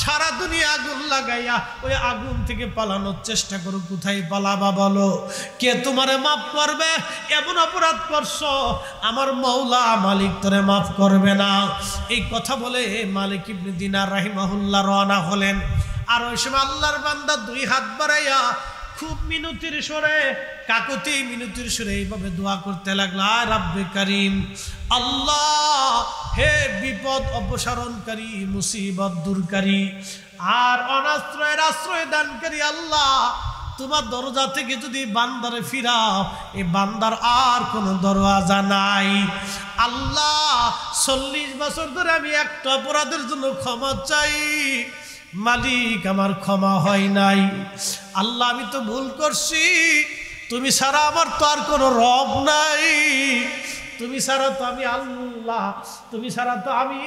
সারা দুনিয়া আগুন লাগাইয়া ওই আগুন থেকে পালানোর চেষ্টা করো, কোথায় পালাবা বলো? কে তোমারে মাফ করবে? এমন অপরাধ করছো আমার মওলা মালিক তোরে মাফ করবে না। এই কথা বলে মালিক ইবনে দিনার রাহিমাহুল্লাহ রওনা হলেন। আর ওই সময় আল্লাহর বান্দা দুই হাত বাড়াইয়া খুব মিনতির সুরে, কাকুতি মিনতির সুরে এইভাবে দোয়া করতে লাগলো, আয় রাব্বে কারিম, আল্লাহ হে বিপদ অপসারণকারী, মুসিবত দূরকারী আর অনাশ্রয়ের আশ্রয় দানকারী আল্লাহ, তোমার দরজা থেকে যদি বান্দারে ফিরাও, এই বান্দার আর কোনো দরওয়াজা নাই। আল্লাহ ৪০ বছর ধরে আমি একটা অপরাধের জন্য ক্ষমা চাই, মালিক আমার ক্ষমা হয় নাই। আল্লাহ আমি তো ভুল করছি, তুমি ছাড়া আমার তো আর কোনো রব নাই, তুমি ছাড়া তো আমি আল্লাহ, তুমি ছাড়া তো আমি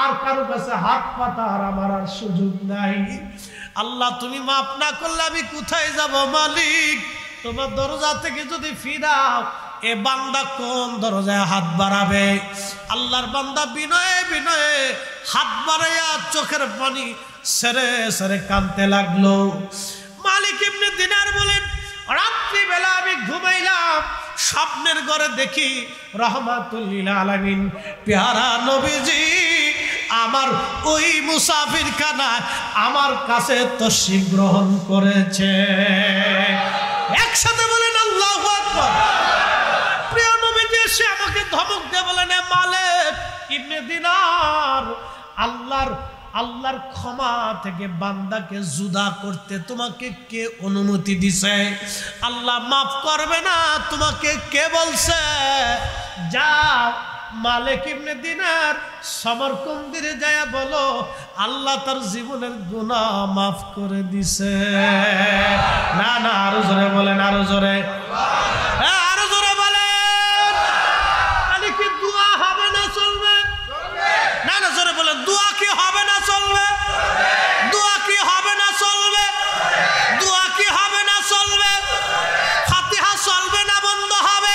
আর কারো কাছে হাত পাতার আমার আর সুযোগ নাই। আল্লাহ তুমি মাফ না করলে আমি কোথায় যাব মালিক? তোমার দরজা থেকে যদি ফিরাও, এ বান্দা কোন দরজায় হাত বাড়াবে? আল্লাহর বান্দা বিনয়ে বিনয়ে হাত বাড়াইয়া চোখের পানি সেরে সেরে কাঁদতে লাগলো। মালিক ইবনে দিনার বলেন, রাত্রিবেলা আমি ঘুমাইলাম, স্বপ্নের ঘরে দেখি রাহমাতুল লিল আলামিন পেয়ারা নবীজি আমার ওই মুসাফির খানায় আমার কাছে তশরিফ গ্রহণ করেছে। একসাথে বলেন আল্লাহু আকবার। প্রিয় নবীজি এসে আমাকে ধমক দিয়ে বলেন, মালিক ইবনে দিনার, আল্লাহর ক্ষমা থেকে বান্দাকে জুদা করতে তোমাকে কে অনুমতি দিছে? আল্লাহ মাফ করবে না তোমাকে কে বলছে? যাও মালিক ইবনে দিনার সমরকন্দিরে যায় বলো আল্লাহ তার জীবনের গুনাহ মাফ করে দিছে। না না, আরো জোরে বলেন, আরো জোরে, আরো জোরে বলেন। তাহলে কি দোয়া হবে না চলবে? না না, জোরে বলেন, দোয়া কি হবে না চলবে? দোয়া কি হবে না চলবে? দোয়া কি হবে না চলবে? ফাতিহা চলবে না বন্ধ হবে?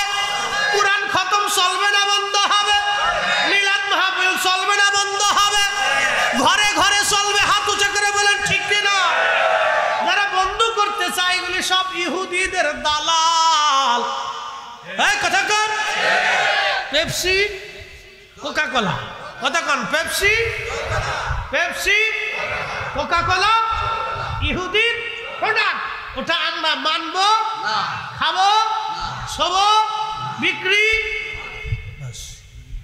কুরআন খতম চলবে না বন্ধ হবে? মিলাদ মাহফিল চলবে না বন্ধ হবে? ঘরে ঘরে চলবে? হাত উঁচু করে বলেন ঠিক কি না? যারা বন্ধ করতে চায় এগুলি সব ইহুদিদের দালাল। এই কথা কন, পেপসি কোকা কোলা, কথা কন, পেপসি পেপসি কোকা কোলা ইহুদির প্রোডাক্ট, ওটা আমরা মানবো না, খাবো, শোবো, বিক্রি, বাস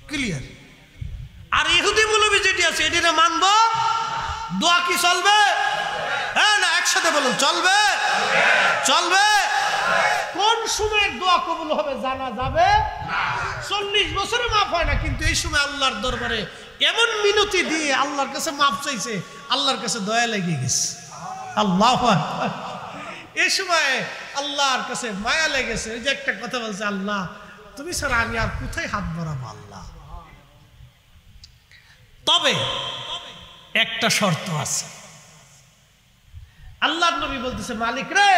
ক্লিয়ার। আর ইহুদি মৌলবি যেটি আছে এটি মানবো। দোয়া কি চলবে? হ্যাঁ না, একসাথে বলুন, চলবে, চলবে। কোন সময় দোয়া কবুল হবে জানা যাবে না। ৪০ বছরে মাফ হয় না, কিন্তু এই সময় আল্লাহর দরবারে এমন মিনতি দিয়ে আল্লাহর কাছে মাফ চাইছে, আল্লাহর কাছে দয়া লেগে গেছে। আল্লাহু আকবার। এই সময় আল্লাহর কাছে মায়া লেগেছে। এই যে একটা কথা বলছে, আল্লাহ তুমি ছাড়া আমি আর কোথায় হাত বাড়াবো আল্লাহ। তবে একটা শর্ত আছে। আল্লাহর নবী বলতেছে, মালিক রে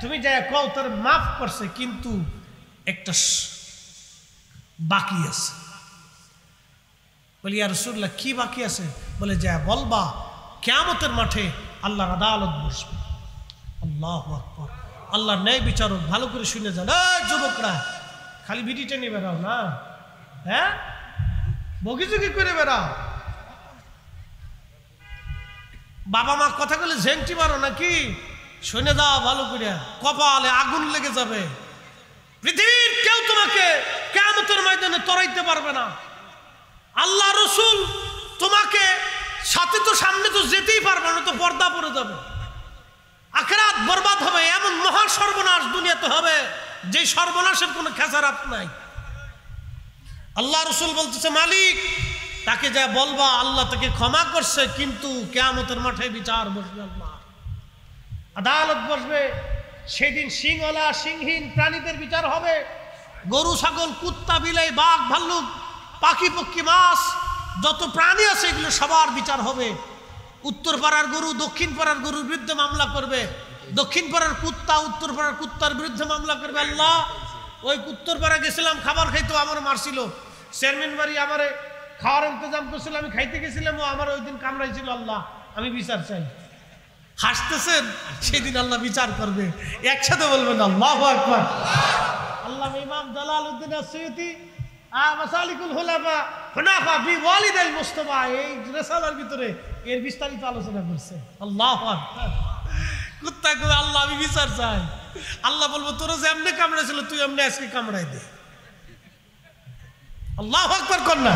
তুমি যা কও তোর মাফ করছে, কিন্তু একটা বাকি আছে। বলি ইয়া রাসূলুল্লাহ কি বাকি আছে? বলে যা বলবা কিয়ামতের মাঠে আল্লাহর আদালত বসবে। আল্লাহু আকবার। আল্লাহর ন্যায় বিচারক, ভালো করে শুনে যান। এই যুবকরা খালি বিড়িটা নিয়ে বেরাও না, হ্যাঁ বগিচুকি করে বেড়াও। বাবা মা কথা বলে ঝেংটি মারো নাকি? শুনে দাও ভালো করে, কপালে আগুন লেগে যাবে। পৃথিবীর কেউ তোমাকে কিয়ামতের ময়দানে তরাইতে পারবে না। আল্লাহ রসুল তোমাকে সাথে তো সামনে তো যেতেই পারবে না, তো পর্দা পড়ে যাবে। আখিরাত বরবাদ হবে, এমন মহা সর্বনাশ দুনিয়াতে হবে যে সর্বনাশের কোনো খেসারাত নাই। আল্লাহ রসুল বলতেছে মালিক তাকে যা বলবা আল্লাহ তাকে ক্ষমা করছে, কিন্তু কিয়ামতের মাঠে বিচার বসবে, আল্লাহ আদালত বসবে। সেদিন সিংওয়ালা সিংহীন প্রাণীদের বিচার হবে। গরু ছাগল কুত্তা বিলাই বাঘ ভাল্লুক পাখি পক্ষী মাছ যত প্রাণী আছে এগুলো সবার বিচার হবে। উত্তর পাড়ার গরু দক্ষিণ পাড়ার গরুর বিরুদ্ধে মামলা করবে, দক্ষিণ পাড়ার কুত্তা উত্তর পাড়ার কুত্তার বিরুদ্ধে মামলা করবে। আল্লাহ ওই উত্তর পাড়া গেছিলাম খাবার খাইতো, আমার মারছিল, চেয়ারম্যান বাড়ি আমারে খাওয়ার ইন্তজাম করছিল, আমি খাইতে গেছিলাম, ও আমার ওই দিন কামড়াইছিল, আল্লাহ আমি বিচার চাই। হাসতেছেন, সেদিন আল্লাহ বিচার করবে। একসাথে বলবেন আল্লাহু আকবার। আল্লাহ ইমাম জালালউদ্দিন আসসিয়ুতি মাসালিকুল হুনাফা বিওয়ালিদাইল মুস্তাফা এই রিসালার ভিতরে এর বিস্তারিত আলোচনা করছে। আল্লাহু আকবার। কুত্তা কই আল্লাহ আমি বিচার চাই। আল্লাহ বলবো তোর যে এমনি কামড়াইছিল তুই এমনি আজকে কামড়াই দে। আল্লাহু আকবার কর না।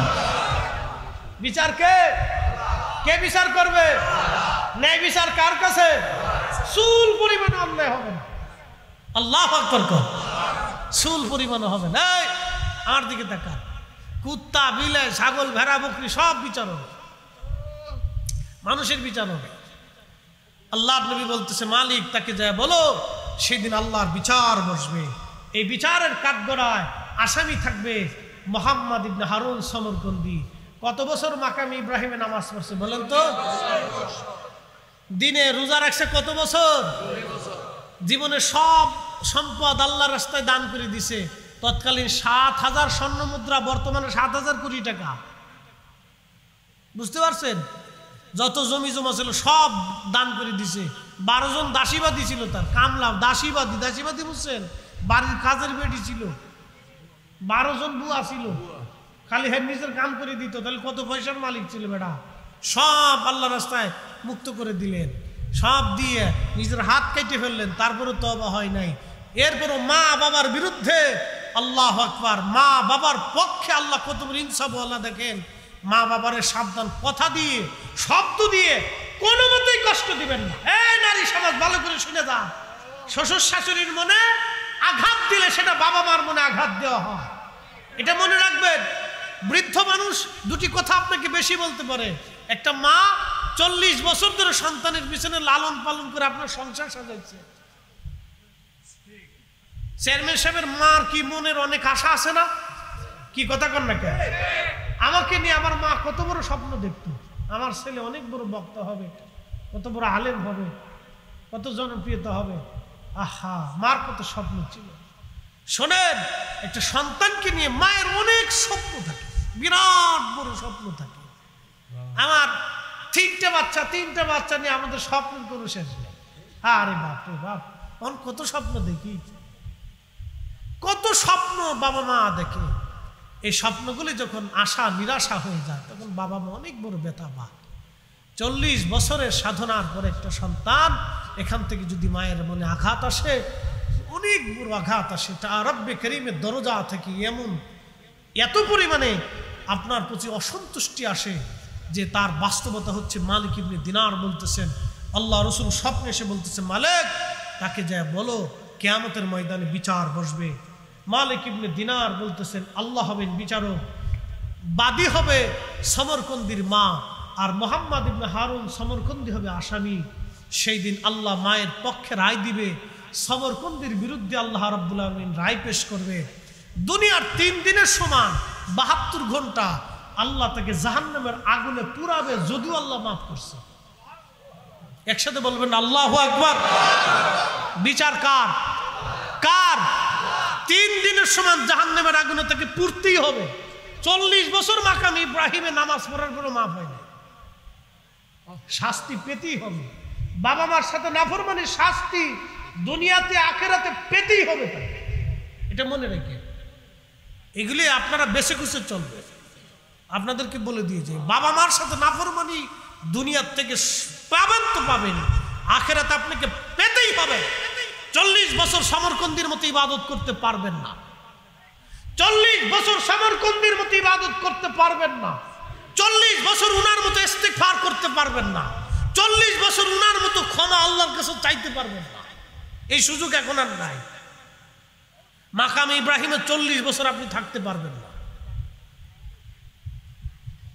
বিচার কে বিচার করবে? ন্যায় বিচার কার কাছে? চুল পরিমাণ অন্যায় হবে না। আল্লাহু আকবার কর। চুল পরিমাণ হবে না। আমার দিকে তাকা। কুত্তা বিলাই ছাগল ভেড়া বকরি সব বিচার হবে, মানুষের বিচার হবে। আল্লাহ নবী বলতেছে মালিক তাকে যায় বলো সেদিন আল্লাহর বিচার বসবে। এই বিচারের কাঠগড়ায় আসামি থাকবে মুহাম্মদ ইবনে হারুন সমরকন্দি। কত বছর মাকামে ইব্রাহিমে নামাজ পড়ছে বলেন তো? দিনে রোজা রাখছে কত বছর? জীবনে সব সম্পদ আল্লাহর রাস্তায় দান করে দিছে। তৎকালীন ৭,০০০ স্বর্ণ মুদ্রা, বর্তমানে ৭,০০০ কোটি টাকা। বুঝতে পারছেন? যত জমি জমা ছিল সব দান করে দিছে। ১২ জন দাসীবাদী ছিল, তার কামলা দাসীবাদী বুঝছেন? বাড়ির কাজের বেটি ছিল। ১২ জন বুয়া ছিল, খালি হ্যাঁ নিজের কাম করে দিত। তাহলে কত পয়সার মালিক ছিল বেটা। সব আল্লাহ রাস্তায় মুক্ত করে দিলেন, সব দিয়ে নিজের হাত কেটে ফেললেন, তারপরে তওবা হয় নাই। এরপরও মা বাবার বিরুদ্ধে, আল্লাহু আকবার, মা বাবার পক্ষে আল্লাহ কত বড় ইনসাফ আল্লাহ দেখেন। মা বাবারে সাবধান কথা দিয়ে শব্দ দিয়ে কোনো মতেই কষ্ট দিবেন না। এই নারী সমাজ ভালো করে শুনে যান, শ্বশুর শাশুড়ির মনে আঘাত দিলে সেটা বাবা মার মনে আঘাত দেওয়া হয়, এটা মনে রাখবেন। বৃদ্ধ মানুষ দুটি কথা আপনাকে বেশি বলতে পারে। একটা মা 40 বছর ধরে সন্তানের পিছনে লালন পালন করে আপনার সংসার সাজাইছে। চেয়ারম্যান সাহেবের মার কি মনের অনেক আশা আছে না? কি কথা কন না কেন? আমাকে নিয়ে আমার মা কত বড় স্বপ্ন দেখতো, আমার ছেলে অনেক বড় বক্তা হবে, কত বড় আলেম হবে, কত জনপ্রিয়তা হবে। আহা, মার কত স্বপ্ন ছিল। শোনেন, একটা সন্তানকে নিয়ে মায়ের অনেক স্বপ্ন থাকে, বিরাট বড় স্বপ্ন থাকে। আমার 3টে বাচ্চা নিয়ে আমাদের স্বপ্নের কোনো শেষ নেই। আরে বাপ রে বাপ, কত স্বপ্ন দেখি, কত স্বপ্ন বাবা মা দেখে। এই স্বপ্নগুলি যখন আশা নিরাশা হয়ে যায় তখন বাবা মা অনেক বড় ব্যথা পায়। 40 বছরের সাধনার পরে একটা সন্তান, এখান থেকে যদি মায়ের মনে আঘাত আসে, অনেক বড় আঘাত আসে। তা রব্বে করিমের দরজা থেকে এত পরিমাণে আপনার প্রতি অসন্তুষ্টি আসে যে তার বাস্তবতা হচ্ছে মালিক ইবনে দিনার বলতেছেন, আল্লাহ রসুল স্বপ্নে এসে বলতেছে মালিক তাকে যা বলো কিয়ামতের ময়দানে বিচার বসবে। মালিক ইবনে দিনার বলতেছেন আল্লাহ হবেন বিচারক, বাদী হবে সমরকন্দির মা, আর মুহাম্মদ ইবনে হারুন সমরকন্দি হবে আসামি। সেই দিন আল্লাহ মায়ের পক্ষে রায় দিবে, সমরকন্দির বিরুদ্ধে আল্লাহ রাব্বুল আলামিন রায় পেশ করবে। দুনিয়ার 3 দিনের সমান 72 ঘন্টা আল্লাহ তাকে জাহান্নামের আগুনে পুরাবে, যদিও আল্লাহ মাফ করছে। একসাথে বলবেন আল্লাহু আকবার। বিচার কার? 3 দিনের সমান জাহান্নামের আগুনে তাকে পুড়তেই হবে। 40 বছর মাকামে ইব্রাহিমে নামাজ পড়ার পরও মাফ হয় না, শাস্তি পেতেই হবে। বাবা মার সাথে নাফরমানির শাস্তি দুনিয়াতে আখিরাতে পেতেই হবে তাকে, এটা মনে রেখে। এগুলি আপনারা বেছে কুছে চলবে। আপনাদেরকে বলে দিয়েছে, বাবা মার সাথে নাফরমানি দুনিয়ার থেকে পাবেন তো পাবেন, আখেরাতে আপনাকে পেতেই হবে। 40 বছর সমরকন্দির মতো ইবাদত করতে পারবেন না, 40 বছর সমরকন্দির মতো ইবাদত করতে পারবেন না, 40 বছর উনার মতো ইস্তিগফার করতে পারবেন না, 40 বছর উনার মতো ক্ষমা আল্লাহর কাছে চাইতে পারবেন না। এই সুযোগ এখন আর নাই। মাকাম ইব্রাহিমের 40 বছর আপনি থাকতে পারবেন না।